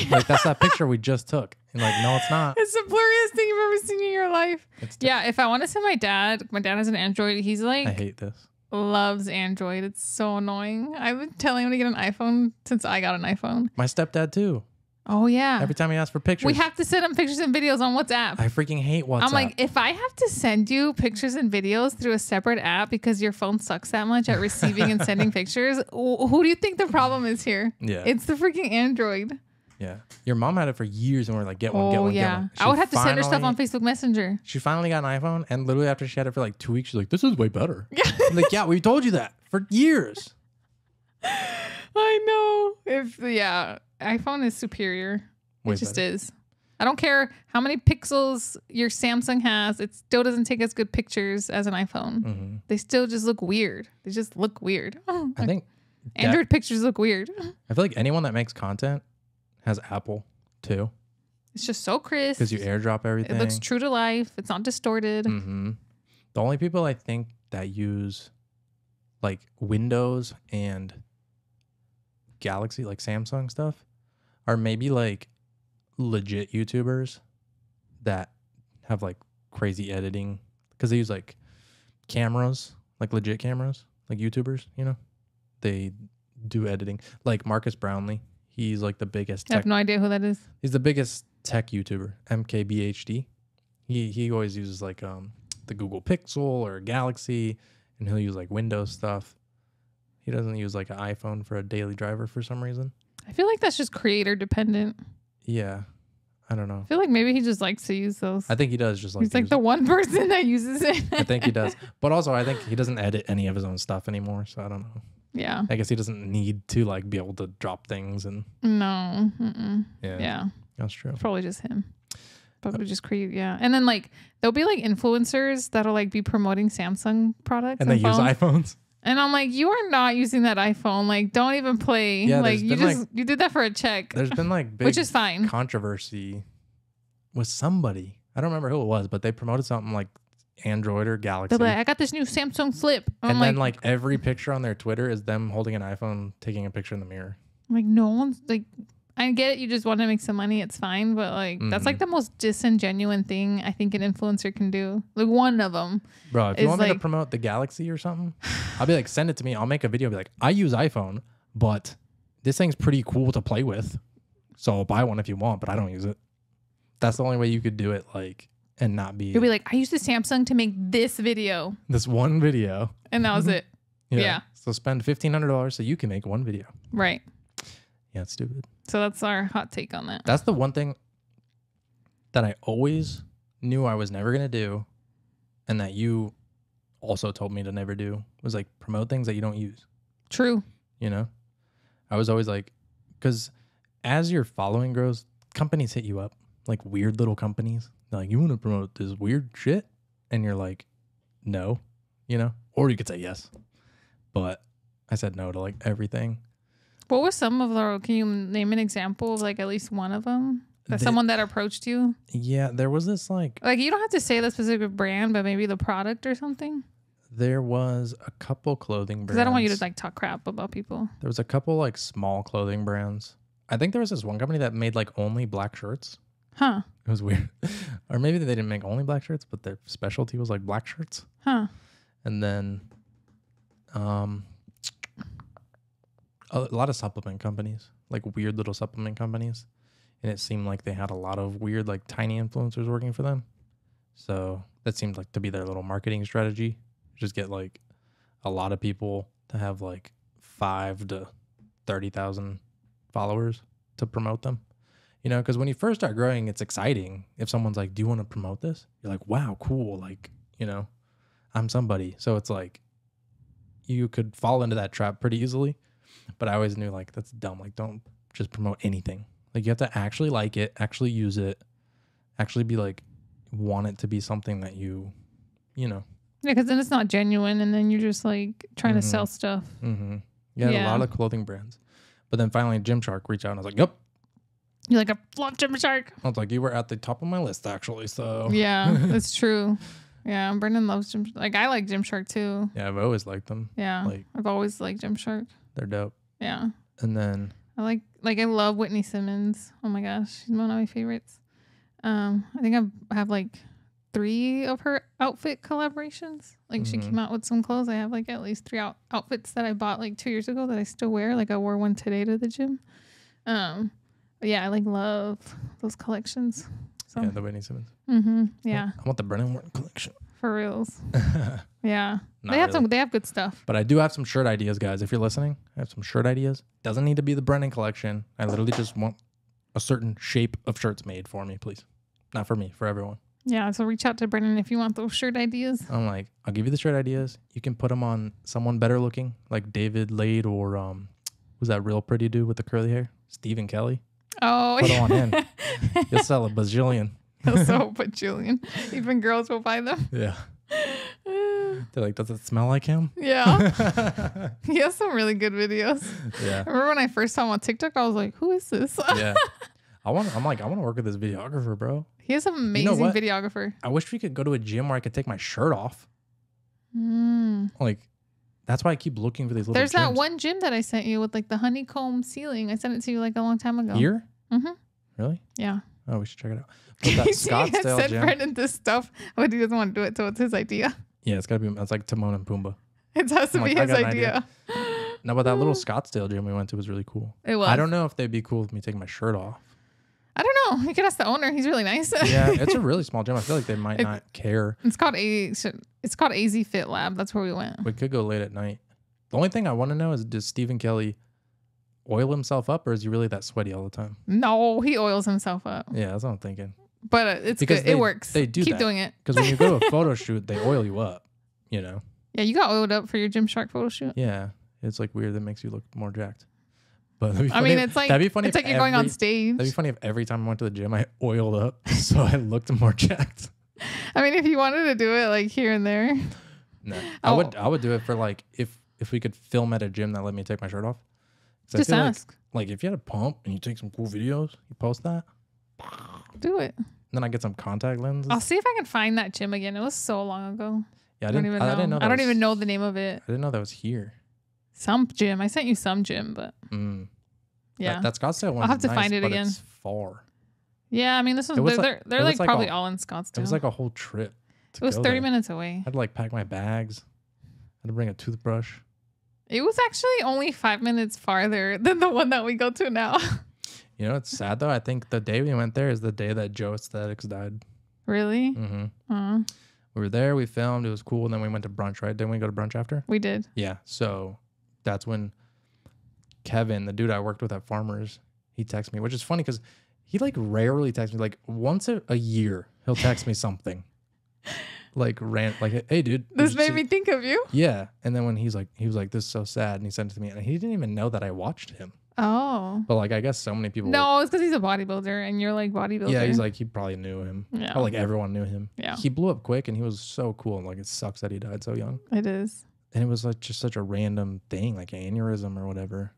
Like, that's that picture we just took. And like, no, it's not. It's the blurriest thing you've ever seen in your life. Yeah, if I want to send my dad has an Android. He's like, I hate this. Loves Android. It's so annoying. I've been telling him to get an iPhone since I got an iPhone. My stepdad too. Oh, yeah. Every time he asks for pictures. We have to send him pictures and videos on WhatsApp. I freaking hate WhatsApp. I'm like, if I have to send you pictures and videos through a separate app because your phone sucks that much at receiving and sending pictures, who do you think the problem is here? Yeah. It's the freaking Android. Yeah. Your mom had it for years and we're like, get one, get one, get one. I would have to send her stuff on Facebook Messenger. She finally got an iPhone and literally after she had it for like 2 weeks, she's like, this is way better. I'm like, yeah, we told you that for years. I know. iPhone is superior. It just is. I don't care how many pixels your Samsung has. It still doesn't take as good pictures as an iPhone. Mm-hmm. They still just look weird. They just look weird. I think Android pictures look weird. I feel like anyone that makes content has Apple too. It's just so crisp. Because you airdrop everything. It looks true to life. It's not distorted. Mm-hmm. The only people I think that use like Windows and Galaxy, like Samsung stuff, are maybe like legit YouTubers that have like crazy editing because they use like cameras, like legit cameras, like YouTubers, you know, they do editing. Like Marcus Brownlee, he's like the biggest. I have no idea who that is. He's the biggest tech YouTuber, MKBHD. He always uses like the Google Pixel or Galaxy, and he'll use like Windows stuff. He doesn't use like an iPhone for a daily driver for some reason. I feel like that's just creator dependent. Yeah. I don't know. I feel like maybe he just likes to use those. I think he does just like he's like the one person that uses it. I think he does. But also I think he doesn't edit any of his own stuff anymore. So I don't know. Yeah. I guess he doesn't need to like be able to drop things and no. Yeah. That's true. It's probably just him. Probably just create, yeah. And then like there'll be like influencers that'll like be promoting Samsung products and they use iPhones. And I'm like, you are not using that iPhone. Like, don't even play. Yeah, like you just you did that for a check. There's been like big which is fine. Controversy with somebody. I don't remember who it was, but they promoted something like Android or Galaxy. They're like, I got this new Samsung Flip. And then like every picture on their Twitter is them holding an iPhone, taking a picture in the mirror. Like no one's like, I get it. You just want to make some money. It's fine. But like, that's like the most disingenuous thing I think an influencer can do. Like one of them. Bro, if you want me to promote the Galaxy or something, I'll be like, send it to me. I'll make a video. I'll be like, I use iPhone, but this thing's pretty cool to play with. So buy one if you want, but I don't use it. That's the only way you could do it. Like, and not be. You'll be like, I used the Samsung to make this video. This one video. And that was it. Yeah. So spend $1,500 so you can make one video. Right. Yeah, it's stupid. So that's our hot take on that. That's the one thing that I always knew I was never going to do, and that you also told me to never do, was like promote things that you don't use. True. You know? I was always like, because as your following grows, companies hit you up, like weird little companies. They're like, you want to promote this weird shit? And you're like, no, you know? Or you could say yes. But I said no to like everything. What was some of the, can you name an example of like at least one of them? Someone that approached you? Yeah, there was this like you don't have to say the specific brand, but maybe the product or something. There was a couple clothing brands. Because I don't want you to like talk crap about people. There was a couple like small clothing brands. I think there was this one company that made like only black shirts. Huh. It was weird. Or maybe they didn't make only black shirts, but their specialty was like black shirts. Huh. And then a lot of supplement companies, like weird little supplement companies. And it seemed like they had a lot of weird, like tiny influencers working for them. So that seemed like to be their little marketing strategy. Just get like a lot of people to have like 5 to 30,000 followers to promote them. You know, because when you first start growing, it's exciting. If someone's like, do you want to promote this? You're like, wow, cool. Like, you know, I'm somebody. So it's like you could fall into that trap pretty easily. But I always knew like that's dumb. Like, don't just promote anything. Like, you have to actually like it, actually use it, actually be like, want it to be something that you know. Yeah, because then it's not genuine, and then you're just like trying to sell stuff. Mm-hmm. Yeah, a lot of clothing brands. But then finally, Gymshark reached out, and I was like, yep. You're like, I love Gymshark. I was like, you were at the top of my list, actually. So yeah, that's true. Yeah, Brendan loves Gymshark. Like, I like Gymshark too. Yeah, I've always liked them. Yeah, like, I've always liked Gymshark. They're dope. Yeah. And then I love Whitney Simmons. Oh my gosh, she's one of my favorites. I think I have like 3 of her outfit collaborations. Like she came out with some clothes. I have like at least 3 outfits that I bought like 2 years ago that I still wear. Like I wore one today to the gym. But yeah, I like love those collections. So. Yeah, the Whitney Simmons. Yeah. I want the Brennan Morton collection. For reals. Yeah. They have they have good stuff. But I do have some shirt ideas, guys. If you're listening, I have some shirt ideas. Doesn't need to be the Brennan collection. I literally just want a certain shape of shirts made for me, please. Not for me, for everyone. Yeah, so reach out to Brennan if you want those shirt ideas. I'm like, I'll give you the shirt ideas. You can put them on someone better looking, like David Lade or who's that real pretty dude with the curly hair? Stephen Kelly. Oh, put them on him. You'll sell a bazillion. He'll sell a bajillion. Even girls will buy them. Yeah. They're like, does it smell like him? Yeah. He has some really good videos. Yeah. I remember when I first saw him on TikTok, I was like, who is this? Yeah. I want to work with this videographer, bro. He is an amazing videographer. I wish we could go to a gym where I could take my shirt off. Like, that's why I keep looking for these little There's gyms. that one gym that I sent you with like the honeycomb ceiling. I sent it to you like a long time ago. Here? Really? Yeah. Oh, we should check it out. But that Scottsdale sent gym. Brendan this stuff, but he doesn't want to do it, so it's his idea. Yeah, it's got to be. It's like Timon and Pumbaa. It has to be his idea. No, but that little Scottsdale gym we went to was really cool. It was. I don't know if they'd be cool with me taking my shirt off. I don't know. You could ask the owner. He's really nice. Yeah, it's a really small gym. I feel like they might not care. It's called AZ Fit Lab. That's where we went. We could go late at night. The only thing I want to know is, does Stephen Kelly oil himself up, or is he really that sweaty all the time? No, he oils himself up. Yeah, that's what I'm thinking. But it's because good. It works. They do keep doing it. Because when you go to a photo shoot, they oil you up. You know. Yeah, you got oiled up for your Gymshark photo shoot. Yeah, it's like weird. That makes you look more jacked. But I mean, it's like, that'd be funny. It's like you're going on stage. That'd be funny if every time I went to the gym, I oiled up so I looked more jacked. I mean, if you wanted to do it like here and there. No, I would do it for like if we could film at a gym that let me take my shirt off. Just ask. Like if you had a pump and you take some cool videos, you post that. Do it. And then I get some contact lenses. I'll see if I can find that gym again. It was so long ago. Yeah, I didn't even know. I don't even know the name of it. I didn't know that was here. Some gym. I sent you some gym, but yeah, that Scottsdale one. I'll have to find it again. It's far. Yeah, I mean, this was they're like probably all in Scottsdale. It was like a whole trip. It was 30 minutes away. I had to like pack my bags. I had to bring a toothbrush. It was actually only 5 minutes farther than the one that we go to now. You know, it's sad though. I think the day we went there is the day that Joe Aesthetics died. Really? Mm-hmm. We were there. We filmed. It was cool. And then we went to brunch, right? Didn't we go to brunch after? We did. Yeah. So that's when Kevin, the dude I worked with at Farmers, he texted me, which is funny because he like rarely texts me. Like once a year, he'll text me something. Like hey dude, this made me think of you. Yeah. And then when he was like, this is so sad, and he sent it to me, and he didn't even know that I watched him. Oh. But like I guess so many people. No, it's because he's a bodybuilder, and you're like bodybuilder. Yeah, he's like he probably knew him. Yeah. Or like everyone knew him. Yeah. He blew up quick, and he was so cool. And like it sucks that he died so young. It is. And it was like just such a random thing, like aneurysm or whatever.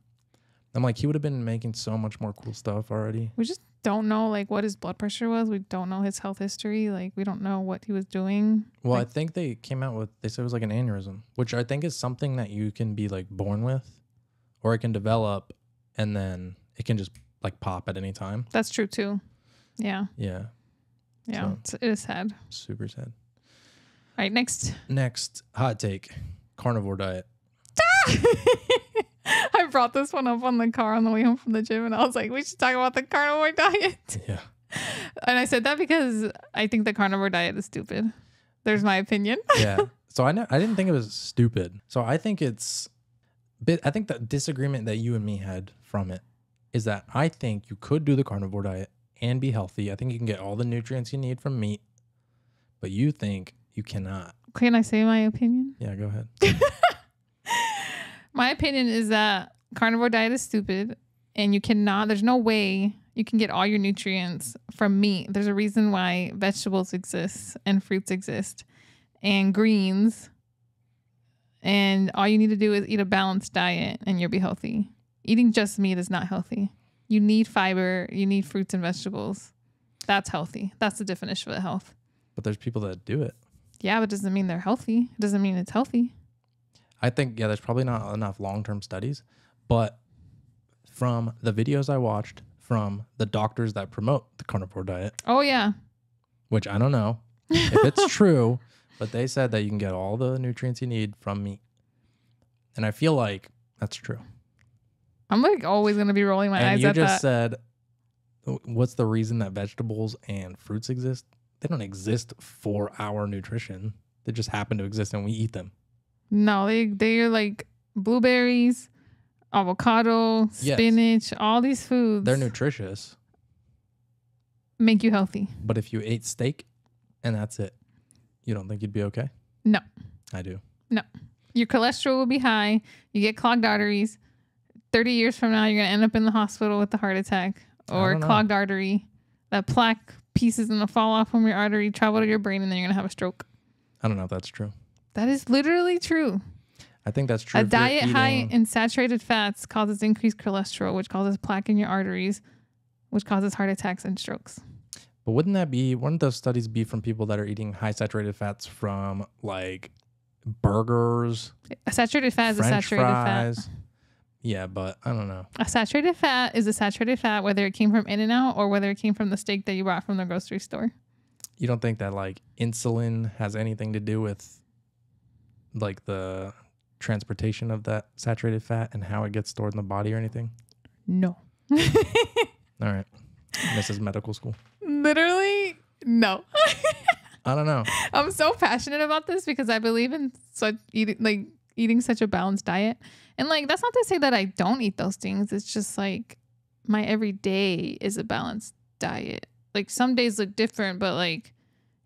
I'm like, he would have been making so much more cool stuff already. We just don't know like what his blood pressure was. We don't know his health history. Like we don't know what he was doing. Well, like, I think they came out with, they said it was like an aneurysm, which I think is something that you can be like born with, or it can develop and then it can just like pop at any time. That's true too. Yeah. Yeah. Yeah. So it is sad. Super sad. All right. Next hot take, carnivore diet. I brought this one up on the car on the way home from the gym, and I was like, we should talk about the carnivore diet. Yeah. And I said that because I think the carnivore diet is stupid. There's my opinion. Yeah. So I didn't think it was stupid. So I think I think the disagreement that you and me had from it is that I think you could do the carnivore diet and be healthy. I think you can get all the nutrients you need from meat, but you think you cannot. Can I say my opinion? Yeah, go ahead. My opinion is that carnivore diet is stupid, and there's no way you can get all your nutrients from meat. There's a reason why vegetables exist and fruits exist and greens. And all you need to do is eat a balanced diet and you'll be healthy. Eating just meat is not healthy. You need fiber. You need fruits and vegetables. That's healthy. That's the definition of health. But there's people that do it. Yeah, but it doesn't mean they're healthy. It doesn't mean it's healthy. I think, yeah, there's probably not enough long-term studies, but from the videos I watched from the doctors that promote the carnivore diet. Oh, yeah. Which I don't know if it's true, but they said that you can get all the nutrients you need from meat. And I feel like that's true. I'm like always going to be rolling my eyes at that. And you just said, what's the reason that vegetables and fruits exist? They don't exist for our nutrition. They just happen to exist and we eat them. No, they're like blueberries, avocado, spinach, all these foods. They're nutritious. Make you healthy. But if you ate steak and that's it, you don't think you'd be okay? No. I do. No. Your cholesterol will be high. You get clogged arteries. 30 years from now, you're going to end up in the hospital with a heart attack or clogged artery. That plaque piece is going to fall off from your artery, travel to your brain, and then you're going to have a stroke. I don't know if that's true. That is literally true. I think that's true. A diet high in saturated fats causes increased cholesterol, which causes plaque in your arteries, which causes heart attacks and strokes. But wouldn't those studies be from people that are eating high saturated fats from like burgers. A saturated fat is French a saturated fries. fat. Yeah, but I don't know. A saturated fat is a saturated fat, whether it came from In-N-Out or whether it came from the steak that you bought from the grocery store. You don't think that like insulin has anything to do with like the transportation of that saturated fat and how it gets stored in the body or anything? No. All right. Mrs. Medical School. Literally, no. I don't know. I'm so passionate about this because I believe in eating such a balanced diet. And like, that's not to say that I don't eat those things. It's just like my everyday is a balanced diet. Like some days look different, but like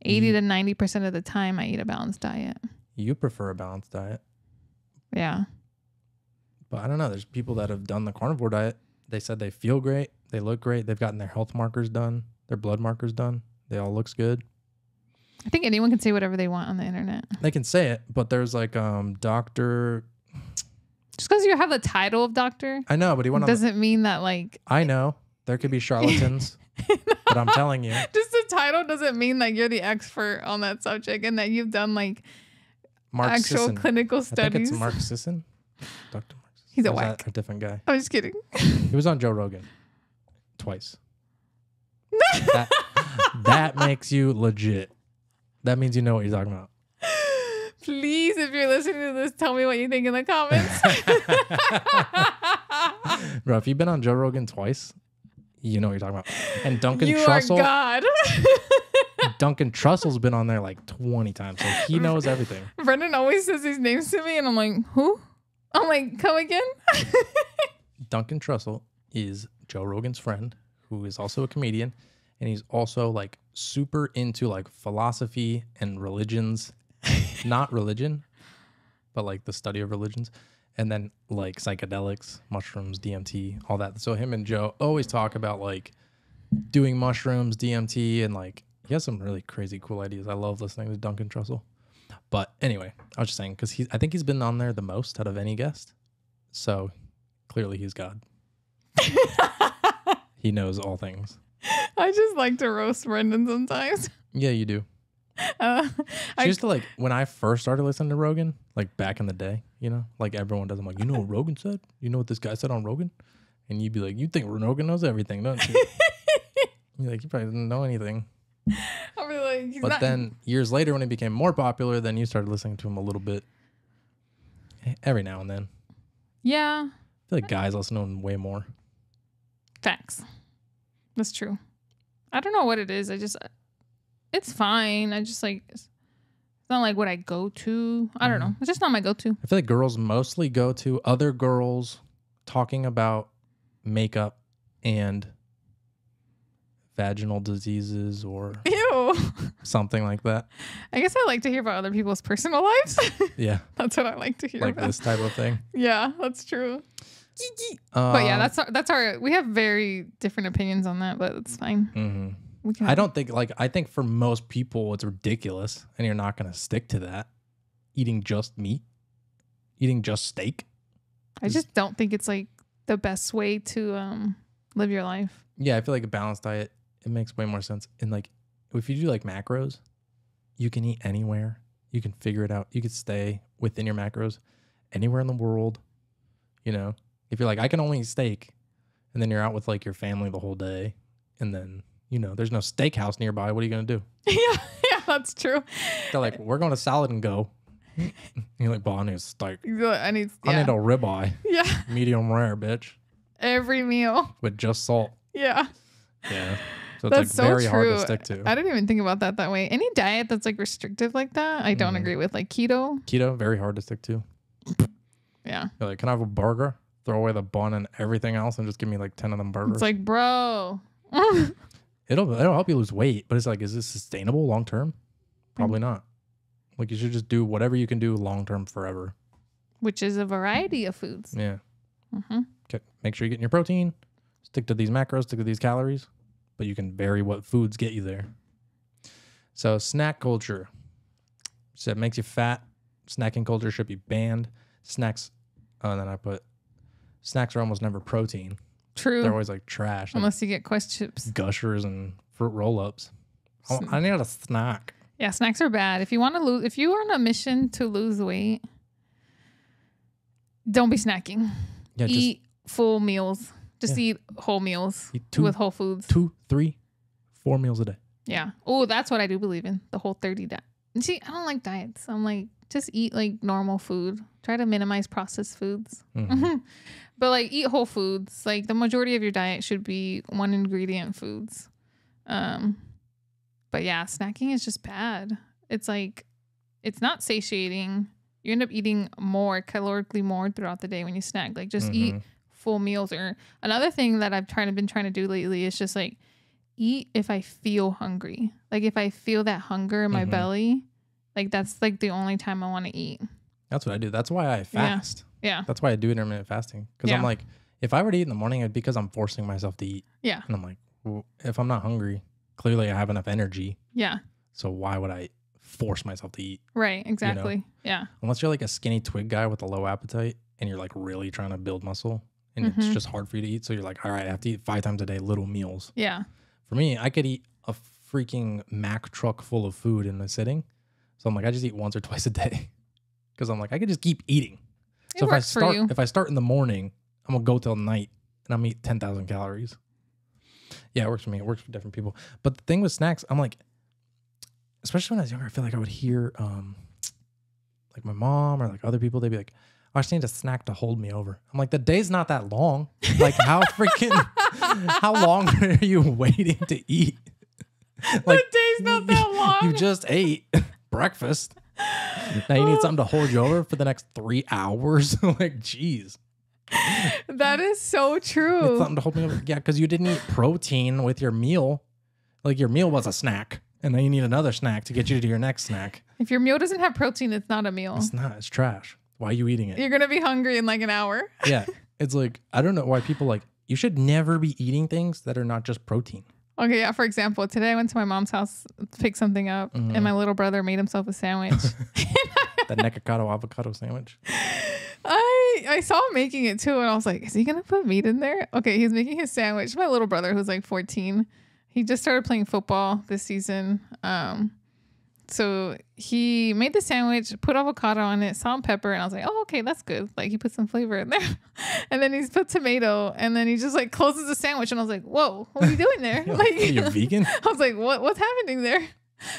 80 to 90% of the time I eat a balanced diet. You prefer a balanced diet. Yeah. But I don't know. There's people that have done the carnivore diet. They said they feel great. They look great. They've gotten their health markers done, their blood markers done. They all looks good. I think anyone can say whatever they want on the internet. They can say it, but there's like Dr. Just because you have the title of doctor, I know, but he went on doesn't mean that like I know there could be charlatans, but I'm telling you, just the title doesn't mean that you're the expert on that subject and that you've done like Mark actual Sisson. clinical studies. I think it's Mark Sisson, Dr. Mark Sisson. He's a whack. A different guy. I'm just kidding. He was on Joe Rogan twice. that makes you legit. That means you know what you're talking about. Please, if you're listening to this, tell me what you think in the comments. Bro, if you've been on Joe Rogan twice, you know what you're talking about. And Duncan you Trussell. Are God. Duncan Trussell's been on there like 20 times, so he knows everything. Brendan always says these names to me, and I'm like, who? I'm like, come again? Duncan Trussell is Joe Rogan's friend, who is also a comedian, and he's also like super into like philosophy and religions. Not religion, but like the study of religions, and then like psychedelics, mushrooms, DMT, all that. So him and Joe always talk about like doing mushrooms, DMT, and like he has some really crazy cool ideas. I love listening to Duncan Trussell. But anyway, I was just saying because I think he's been on there the most out of any guest. So clearly he's God. He knows all things. I just like to roast Brendan sometimes. Yeah, you do. She used to like when I first started listening to Rogan, like back in the day, you know, like everyone does. I'm like, you know what Rogan said? You know what this guy said on Rogan? And you'd be like, you think Rogan knows everything, don't you? You're like, you probably didn't know anything. I'll be like, but then years later, when he became more popular, then you started listening to him a little bit every now and then. Yeah. I feel like guys listen to him way more. Facts. That's true. I don't know what it is. It's fine. I just like, it's not like what I go to. I don't know. It's just not my go-to. I feel like girls mostly go to other girls talking about makeup and vaginal diseases or ew, something like that. I guess I like to hear about other people's personal lives. Yeah. That's what I like to hear like about. This type of thing. Yeah, that's true. But yeah, that's our, we have very different opinions on that, but it's fine. Mm-hmm. I don't think I think for most people it's ridiculous and you're not going to stick to that. Eating just meat, eating just steak. I just don't think it's like the best way to live your life. Yeah, I feel like a balanced diet, it makes way more sense. And like if you do like macros, you can eat anywhere. You can figure it out. You can stay within your macros anywhere in the world. You know, if you're like, I can only eat steak, and then you're out with like your family the whole day, and then you know, there's no steakhouse nearby. What are you going to do? Yeah, that's true. They're like, we're going to Salad and Go. You're like, well, I need a steak. I need a ribeye. Yeah. Medium rare, bitch. Every meal. With just salt. Yeah. Yeah. So it's that's like so very true. hard to stick to. I didn't even think about that way. Any diet that's like restrictive like that, I don't agree with. Like keto. Keto, very hard to stick to. Yeah. You're like, can I have a burger? Throw away the bun and everything else and just give me like 10 of them burgers. It's like, bro. It'll help you lose weight, but it's like, is this sustainable long term? Probably not. Like you should just do whatever you can do long term forever. Which is a variety of foods. Yeah. Mm-hmm. Okay. Make sure you're getting your protein. Stick to these macros, stick to these calories, but you can vary what foods get you there. So snack culture. So it makes you fat. Snacking culture should be banned. Snacks. And then I put snacks are almost never protein. True. They're always like trash. Unless you get Quest chips. Gushers and fruit roll-ups. I need a snack. Yeah, snacks are bad. If you are on a mission to lose weight, don't be snacking. Yeah, eat full meals. Just eat whole meals with whole foods. 2, 3, 4 meals a day. Yeah. Oh, that's what I do believe in. The Whole30 diet. And see, I don't like diets. I'm like, just eat like normal food. Try to minimize processed foods. Mm-hmm. But like eat whole foods. Like the majority of your diet should be one ingredient foods. But yeah, snacking is just bad. It's like, it's not satiating. You end up eating calorically more throughout the day when you snack. Like just eat full meals. Or another thing that I've been trying to do lately is just like eat if I feel hungry. Like if I feel that hunger in my belly, like that's like the only time I want to eat. That's what I do. That's why I fast. Yeah. That's why I do intermittent fasting. Because I'm like, if I were to eat in the morning, it's because I'm forcing myself to eat. Yeah. And I'm like, well, if I'm not hungry, clearly I have enough energy. Yeah. So why would I force myself to eat? Right. Exactly. You know? Yeah. Unless you're like a skinny twig guy with a low appetite and you're like really trying to build muscle and it's just hard for you to eat. So you're like, all right, I have to eat 5 times a day, little meals. Yeah. For me, I could eat a freaking Mack truck full of food in a sitting. So I'm like, I just eat once or twice a day. Because I'm like, I could just keep eating. So if I start in the morning, I'm going to go till night and I'm going to eat 10,000 calories. Yeah, it works for me. It works for different people. But the thing with snacks, I'm like, especially when I was younger, I feel like I would hear like my mom or like other people, they'd be like, oh, I just need a snack to hold me over. I'm like, the day's not that long. Like how long are you waiting to eat? Like, the day's not that long. You just ate breakfast. Now you need something to hold you over for the next 3 hours. Like, geez. That is so true. It's something to hold me over. Yeah, because you didn't eat protein with your meal. Like your meal was a snack. And then you need another snack to get you to your next snack. If your meal doesn't have protein, it's not a meal. It's not. It's trash. Why are you eating it? You're going to be hungry in like an hour. Yeah. It's like, I don't know why people like, you should never be eating things that are not just protein. Okay, yeah. For example, today I went to my mom's house to pick something up, and my little brother made himself a sandwich. The Necocado avocado sandwich. I saw him making it too, and I was like, is he going to put meat in there? Okay, he's making his sandwich. My little brother, who's like 14, he just started playing football this season. So he made the sandwich, put avocado on it, salt and pepper, and I was like, oh, okay, that's good. Like he put some flavor in there. And then he's put tomato, and then he just like closes the sandwich, and I was like, whoa, what are you doing there? Like you're vegan? I was like, what's happening there?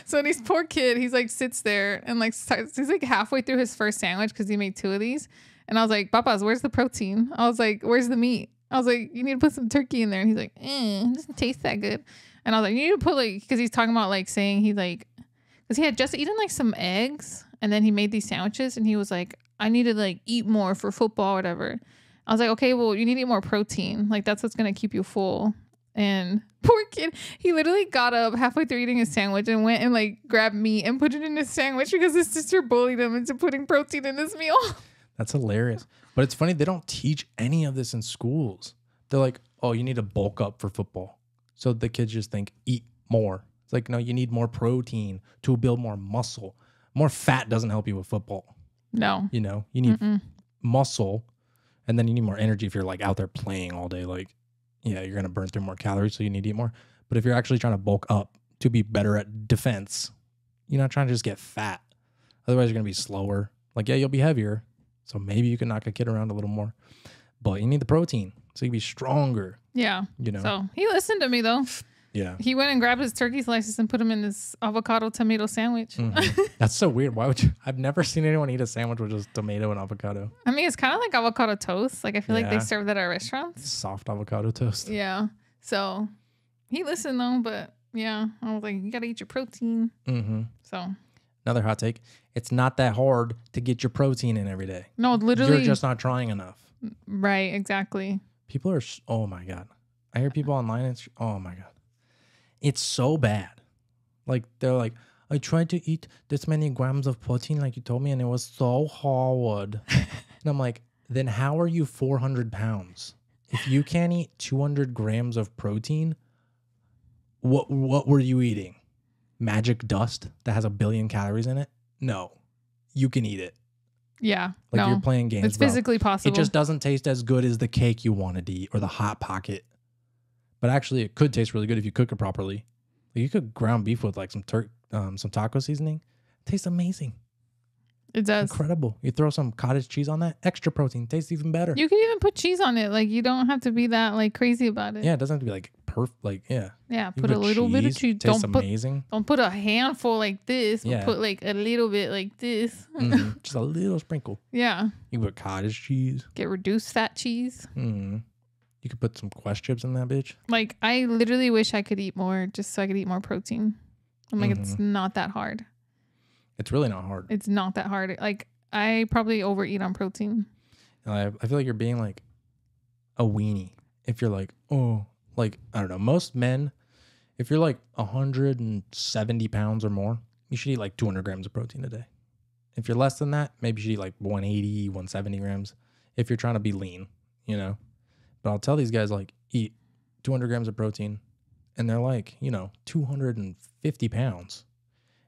So this poor kid, he's like sits there and like he's like halfway through his first sandwich because he made 2 of these. And I was like, Papas, where's the protein? I was like, where's the meat? I was like, you need to put some turkey in there. And he's like, it doesn't taste that good. And I was like, you need to put like, because he's talking about like saying he like, because he had just eaten like some eggs and then he made these sandwiches and he was like, I need to like eat more for football or whatever. I was like, okay, well, you need to eat more protein. Like that's what's going to keep you full. And poor kid, he literally got up halfway through eating his sandwich and went and like grabbed meat and put it in his sandwich because his sister bullied him into putting protein in his meal. That's hilarious. But it's funny, they don't teach any of this in schools. They're like, oh, you need to bulk up for football. So the kids just think, eat more. It's like, no, you need more protein to build more muscle. More fat doesn't help you with football. No. You know, you need muscle, and then you need more energy if you're like out there playing all day. Like, yeah, you're going to burn through more calories, so you need to eat more. But if you're actually trying to bulk up to be better at defense, you're not trying to just get fat. Otherwise, you're going to be slower. Like, yeah, you'll be heavier. So maybe you can knock a kid around a little more. But you need the protein so you can be stronger. Yeah. You know. So he listened to me, though. Yeah. He went and grabbed his turkey slices and put them in this avocado tomato sandwich. That's so weird. Why would you? I've never seen anyone eat a sandwich with just tomato and avocado. I mean, it's kind of like avocado toast. Like, I feel like they serve that at restaurants. Soft avocado toast. Yeah. So he listened, though. But yeah, I was like, you got to eat your protein. So another hot take. It's not that hard to get your protein in every day. No, literally. You're just not trying enough. Right. Exactly. People are, oh my God. I hear people online. And oh my God. It's so bad. Like, they're like, I tried to eat this many grams of protein like you told me, and it was so hard. And I'm like, then how are you 400 pounds? If you can't eat 200 grams of protein, what were you eating? Magic dust that has 1 billion calories in it? No. You can eat it. Yeah. Like, you're playing games, it's physically possible. It just doesn't taste as good as the cake you wanted to eat or the Hot Pocket. But actually, it could taste really good if you cook it properly. Like, you could ground beef with like some taco seasoning. It tastes amazing. It does. Incredible. You throw some cottage cheese on that, extra protein, tastes even better. You can even put cheese on it. Like, you don't have to be that like crazy about it. Yeah, it doesn't have to be like perfect. Like, yeah. Yeah, put a little bit of cheese. Tastes amazing. Don't put a handful like this. Yeah. Put like a little bit like this. Just a little sprinkle. Yeah. You can put cottage cheese. Get reduced fat cheese. You could put some Quest chips in that bitch. Like, I literally wish I could eat more just so I could eat more protein. I'm like, it's not that hard. It's really not hard. It's not that hard. Like, I probably overeat on protein. I feel like you're being like a weenie if you're like, oh, like, I don't know. Most men, if you're like 170 pounds or more, you should eat like 200 grams of protein a day. If you're less than that, maybe you should eat like 180, 170 grams if you're trying to be lean, you know? But I'll tell these guys, like, eat 200 grams of protein, and they're like, 250 pounds.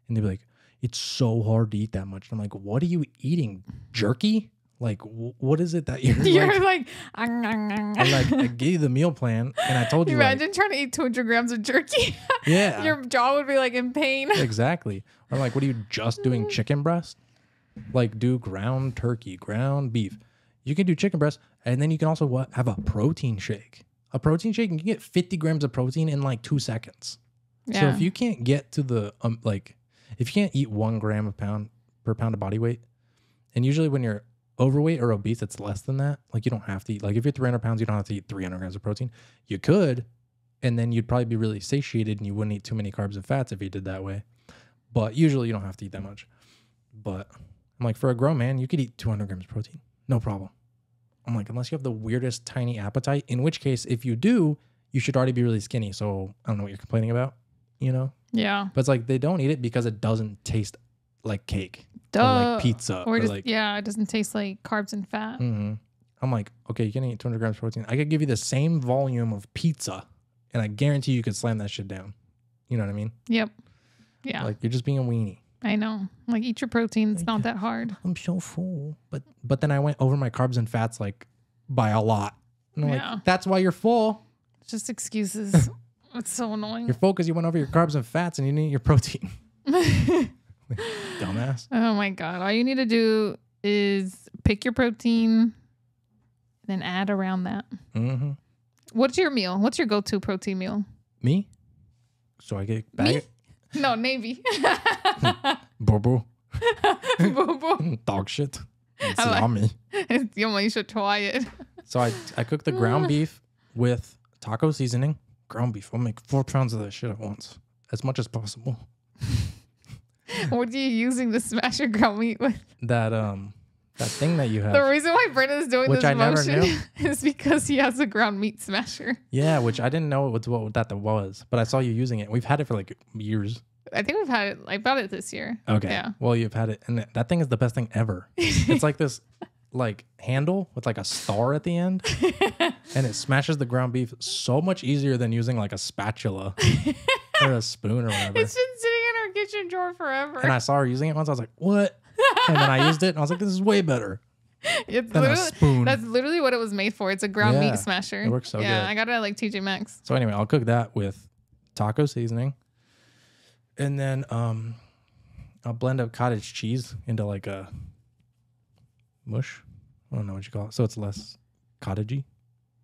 And they'll be like, it's so hard to eat that much. And I'm like, what are you eating? Jerky? Like, what is it that you're like? I'm like, I gave you the meal plan, and I told you. Imagine trying to eat 200 grams of jerky. Yeah. Your jaw would be like in pain. Exactly. I'm like, what are you just doing? Chicken breast? Like, do ground turkey, ground beef. You can do chicken breast, and then you can also have a protein shake. A protein shake, you can get 50 grams of protein in like 2 seconds. Yeah. So if you can't get to the if you can't eat 1 gram per pound of body weight, and usually when you're overweight or obese, it's less than that. Like, you don't have to eat, like, if you're 300 pounds, you don't have to eat 300 grams of protein. You could, and then you'd probably be really satiated, and you wouldn't eat too many carbs and fats if you did that way. But usually you don't have to eat that much. But I'm like, for a grown man, you could eat 200 grams of protein. No problem. I'm like, unless you have the weirdest tiny appetite, in which case, if you do, you should already be really skinny. So I don't know what you're complaining about, Yeah. But it's like, they don't eat it because it doesn't taste like cake. Or like pizza. Or just, like, yeah, it doesn't taste like carbs and fat. I'm like, okay, you can eat 200 grams of protein. I could give you the same volume of pizza, and I guarantee you could slam that shit down. You know what I mean? Yep. Yeah. Like, you're just being a weenie. I know. Like, eat your protein. It's not that hard. I'm so full. But then I went over my carbs and fats like by a lot. And I'm like, that's why you're full. It's just excuses. It's so annoying. You're full because you went over your carbs and fats and you didn't eat your protein. Dumbass. Oh my God. All you need to do is pick your protein, then add around that. What's your meal? What's your go-to protein meal? Me? So I get bag. No, Navy. Bobo. Bobo. Dog shit. It's yummy. You should try it. So I cook the ground beef with taco seasoning. Ground beef. I'll make 4 pounds of that shit at once. As much as possible. What are you using to smash your ground meat with? That thing that you have. The reason why Brendan is doing this motion is because he has a ground meat smasher. Yeah, which I didn't know what that was, but I saw you using it. We've had it for like years. I think we've had it. I bought it this year. Okay. Yeah. Well, you've had it, and that thing is the best thing ever. It's like this, like, handle with like a star at the end, and it smashes the ground beef so much easier than using like a spatula or a spoon or whatever. It's been sitting in our kitchen drawer forever. And I saw her using it once. I was like, what? And then I used it, and I was like, this is way better. Than a spoon. That's literally what it was made for. It's a ground meat smasher. It works so good. Yeah, I got it at like TJ Maxx. So anyway, I'll cook that with taco seasoning. And then I'll blend up cottage cheese into like a mush. I don't know what you call it. So it's less cottagey.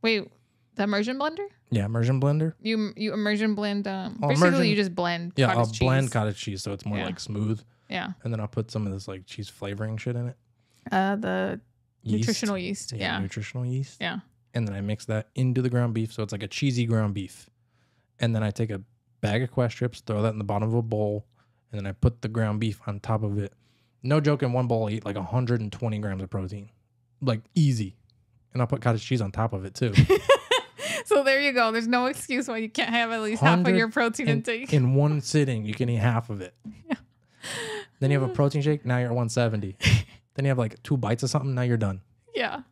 Wait, the immersion blender? Yeah, immersion blender. You immersion blend. Basically, you just blend. Yeah, I'll blend cottage cheese so it's more like smooth. Yeah. And then I'll put some of this like cheese flavoring shit in it. The nutritional yeast. Yeah. Nutritional yeast. Yeah. And then I mix that into the ground beef, so it's like a cheesy ground beef. And then I take a bag of Quest chips, throw that in the bottom of a bowl, and then I put the ground beef on top of it. No joke, in one bowl I eat like 120 grams of protein. Like, easy. And I'll put cottage cheese on top of it too. So there you go. There's no excuse why you can't have at least half of your protein intake. In one sitting, you can eat half of it. Yeah. Then you have a protein shake, now you're at 170. Then you have like 2 bites of something, now you're done. Yeah.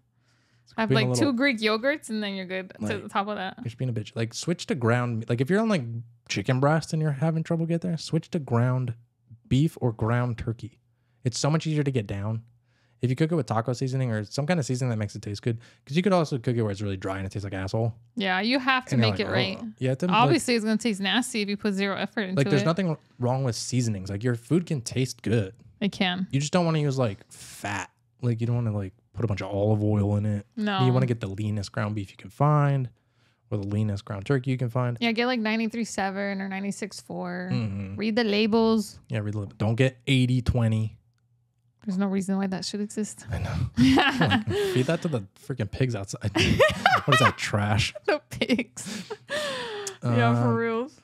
I have like 2 Greek yogurts, and then you're good to the top of that. You're just being a bitch. Like, switch to ground. Like, if you're on like chicken breast and you're having trouble get there, switch to ground beef or ground turkey. It's so much easier to get down, If you cook it with taco seasoning or some kind of seasoning that makes it taste good, because you could also cook it where it's really dry and it tastes like asshole. Yeah, you have to make it right. Yeah, obviously it's gonna taste nasty if you put zero effort into it. Like there's nothing wrong with seasonings. Like your food can taste good. It can. You just don't want to use like fat. Like you don't want to like put a bunch of olive oil in it. No. You want to get the leanest ground beef you can find, or the leanest ground turkey you can find. Yeah, get like 93.7 or 96.4. Read the labels. Yeah, read the label. Don't get 80/20. There's no reason why that should exist. I know. Like, feed that to the freaking pigs outside. What is that trash? The pigs. Yeah, for reals.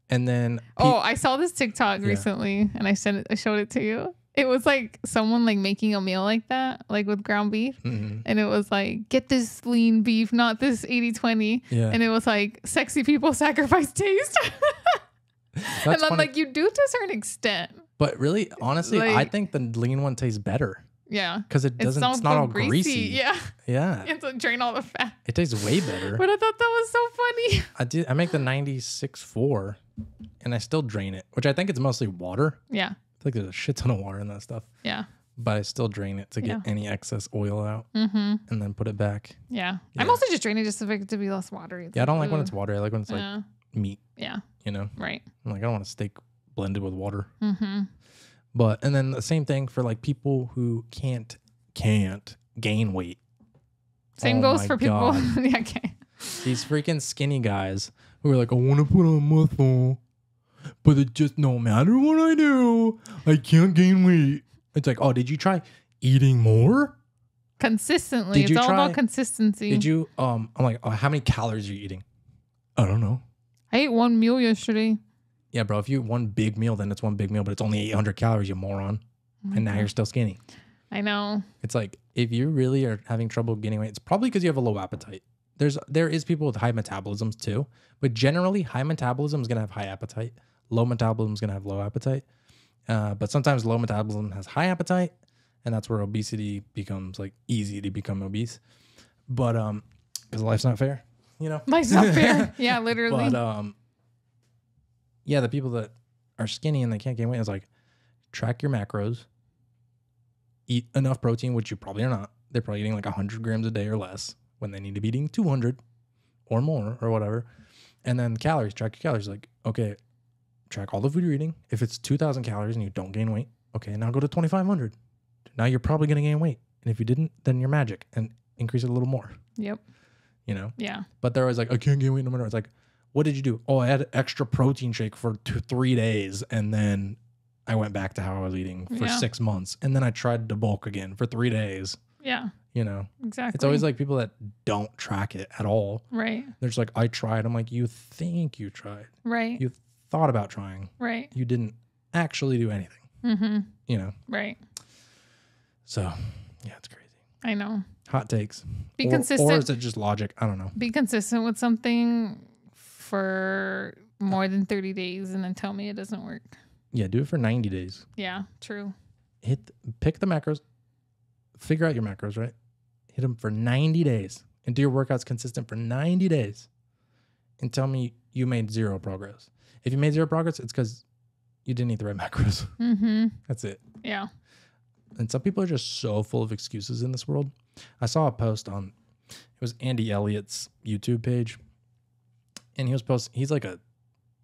And then I saw this TikTok recently, and I showed it to you. It was like someone like making a meal like that, like with ground beef. And it was like, get this lean beef, not this 80/20. Yeah. And it was like, sexy people sacrifice taste. And I'm like, you do to a certain extent. But really, honestly, like, I think the lean one tastes better. Yeah. Because it's not all greasy. Yeah. Yeah. You have to drain all the fat. It tastes way better. But I thought that was so funny. I make the 96.4 and I still drain it, which I think it's mostly water. Yeah. I feel like there's a shit ton of water in that stuff. Yeah. But I still drain it to get any excess oil out and then put it back. Yeah. I'm also just draining just to be less watery. Yeah, I don't like when it's watery. I like when it's like meat. Yeah. You know? Right. I'm like, I don't want a steak blended with water. But, and then the same thing for like people who can't gain weight. Same goes for people. Yeah, okay. These freaking skinny guys who are like, I want to put on muscle, but it just no matter what I do, I can't gain weight. It's like, oh, did you try eating more? Consistently. It's all about consistency. Did you, I'm like, oh, how many calories are you eating? I don't know. I ate one meal yesterday. Yeah, bro. If you eat one big meal, then it's one big meal, but it's only 800 calories, you moron. And now you're still skinny. I know. It's like, if you really are having trouble gaining weight, it's probably because you have a low appetite. There is people with high metabolisms too, but generally high metabolism is going to have high appetite. Low metabolism is going to have low appetite. But sometimes low metabolism has high appetite, and that's where obesity becomes like easy to become obese. But because life's not fair, you know? Life's not fair. Yeah, literally. But yeah, the people that are skinny and they can't gain weight, it's like, track your macros, eat enough protein, which you probably are not. They're probably eating like 100 grams a day or less when they need to be eating 200 or more or whatever. And then calories, track your calories. Like, okay, track all the food you're eating. If it's 2,000 calories and you don't gain weight, okay, now go to 2,500. Now you're probably going to gain weight. And if you didn't, then you're magic and increase it a little more. Yep. You know? Yeah. But they're always like, I can't gain weight no matter. It's like, what did you do? Oh, I had an extra protein shake for 3 days. And then I went back to how I was eating for 6 months. And then I tried to bulk again for 3 days. Yeah. You know? Exactly. It's always like people that don't track it at all. Right. They're just like, I tried. I'm like, you think you tried. Right. You thought about trying. Right. You didn't actually do anything. You know? Right. So, yeah, it's crazy. I know. Hot takes. Be consistent. Or is it just logic? I don't know. Be consistent with something for more than 30 days and then tell me it doesn't work. Yeah, do it for 90 days. Yeah, true. Pick the macros. Figure out your macros, right? Hit them for 90 days and do your workouts consistent for 90 days and tell me you made zero progress. If you made zero progress, it's because you didn't eat the right macros. That's it. Yeah. And some people are just so full of excuses in this world. I saw a post on, it was Andy Elliott's YouTube page. And he's like a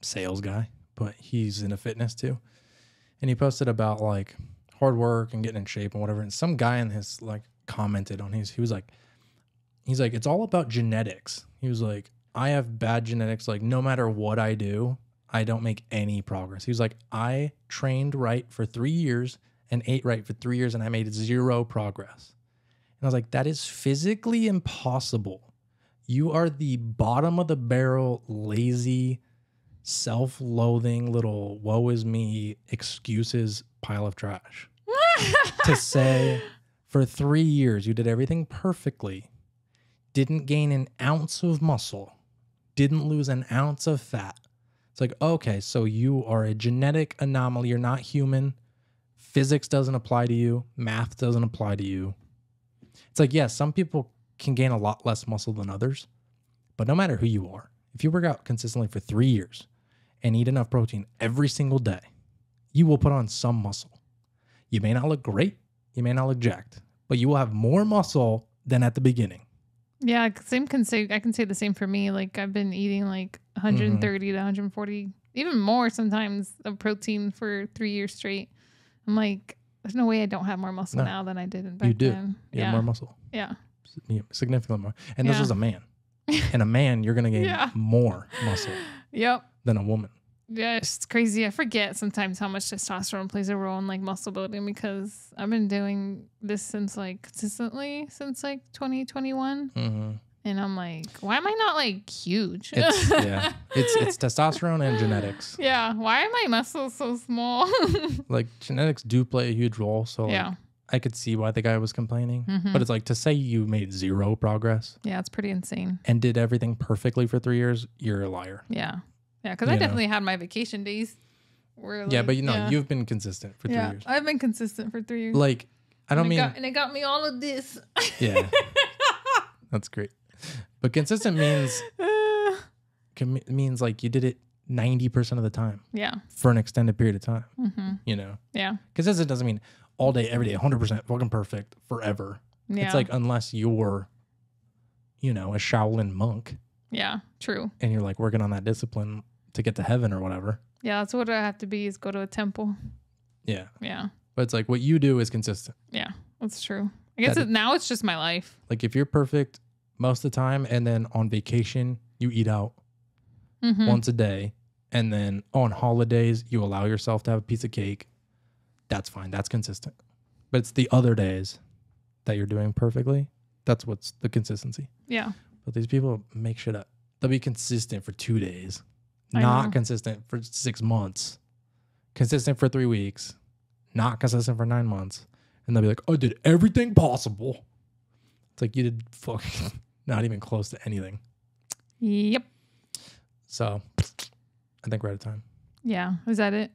sales guy, but he's into fitness too. And he posted about like hard work and getting in shape and whatever. And some guy in his like commented on he's like, it's all about genetics. He was like, I have bad genetics. Like no matter what I do, I don't make any progress. He was like, I trained right for 3 years and ate right for 3 years and I made zero progress. And I was like, that is physically impossible. You are the bottom of the barrel, lazy, self-loathing little woe is me excuses pile of trash. To say for 3 years you did everything perfectly, didn't gain an ounce of muscle, didn't lose an ounce of fat. It's like, okay, so you are a genetic anomaly. You're not human. Physics doesn't apply to you. Math doesn't apply to you. It's like, yes, some people can gain a lot less muscle than others, but no matter who you are, if you work out consistently for 3 years and eat enough protein every single day, you will put on some muscle. You may not look great. You may not look jacked, but you will have more muscle than at the beginning. Yeah, I can say the same for me. Like I've been eating like 130 to 140, even more sometimes of protein for 3 years straight. I'm like, there's no way I don't have more muscle now than I did back then. You have more muscle. Yeah. Significantly more. And this was a man. And a man, you're going to gain more muscle than a woman. Yeah, it's crazy. I forget sometimes how much testosterone plays a role in like muscle building because I've been doing this since like consistently since like 2021. Mm-hmm. And I'm like, why am I not like huge? It's testosterone and genetics. Yeah. Why are my muscles so small? Like genetics do play a huge role. So like, I could see why the guy was complaining, but it's like to say you made zero progress. Yeah, it's pretty insane. And did everything perfectly for 3 years. You're a liar. Yeah. Yeah, because I definitely had my vacation days. Where, like, but you've been consistent for 3 years. I've been consistent for 3 years. Like, I don't mean... and it got me all of this. Yeah. That's great. But consistent means like you did it 90% of the time. Yeah. For an extended period of time. Mm-hmm. You know? Yeah. Consistent doesn't mean all day, every day, 100% fucking perfect forever. Yeah. It's like unless you're, a Shaolin monk. Yeah, true. And you're like working on that discipline to get to heaven or whatever. Yeah, that's what I have to be is go to a temple. Yeah. Yeah. But it's like what you do is consistent. Yeah, that's true. I guess now it's just my life. Like if you're perfect most of the time and then on vacation, you eat out once a day. And then on holidays, you allow yourself to have a piece of cake. That's fine. That's consistent. But it's the other days that you're doing perfectly. That's what's the consistency. Yeah. But these people make shit up. They'll be consistent for 2 days. Not consistent for 6 months. Consistent for 3 weeks. Not consistent for 9 months. And they'll be like, I did everything possible. It's like you did fucking not even close to anything. Yep. So I think we're out of time. Yeah. Is that it?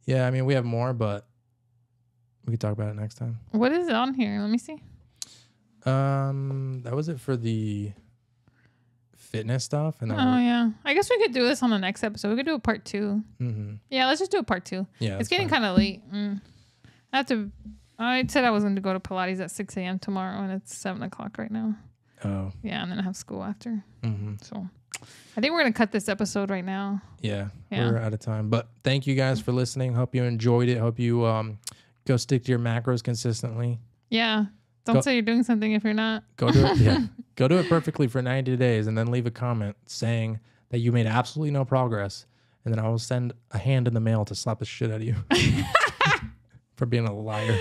Yeah, I mean, we have more, but we could talk about it next time. What is on here? Let me see. That was it for the fitness stuff. And then yeah. I guess we could do this on the next episode. We could do a part 2. Mm-hmm. Yeah, let's just do a part 2. Yeah. It's getting kind of late. I said I was going to go to Pilates at 6 a.m. tomorrow, and it's 7 o'clock right now. Oh. Yeah, and then I have school after. Mm-hmm. So I think we're going to cut this episode right now. Yeah, we're out of time. But thank you guys for listening. Hope you enjoyed it. Hope you go stick to your macros consistently. Yeah. Don't say you're doing something if you're not. Go do it. Yeah. Go do it perfectly for 90 days and then leave a comment saying that you made absolutely no progress. And then I will send a hand in the mail to slap the shit out of you for being a liar.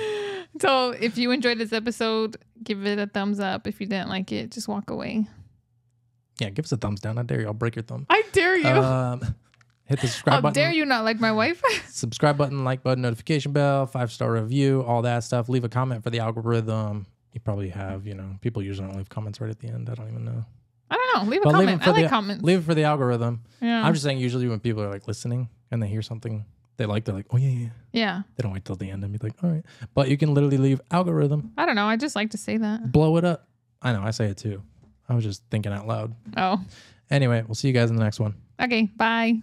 So if you enjoyed this episode, give it a thumbs up. If you didn't like it, just walk away. Yeah, give us a thumbs down. I dare you. I'll break your thumb. I dare you. Hit the subscribe button. How dare you not like my wife? Subscribe button, like button, notification bell, 5-star review, all that stuff. Leave a comment for the algorithm. You probably have, people usually don't leave comments right at the end. I don't even know. I don't know. Leave a comment. I like comments. Leave it for the algorithm. Yeah. I'm just saying usually when people are like listening and they hear something they like, they're like, oh, yeah. Yeah. They don't wait till the end and be like, all right. But you can literally leave algorithm. I don't know. I just like to say that. Blow it up. I know. I say it too. I was just thinking out loud. Oh. Anyway, we'll see you guys in the next one. Okay. Bye.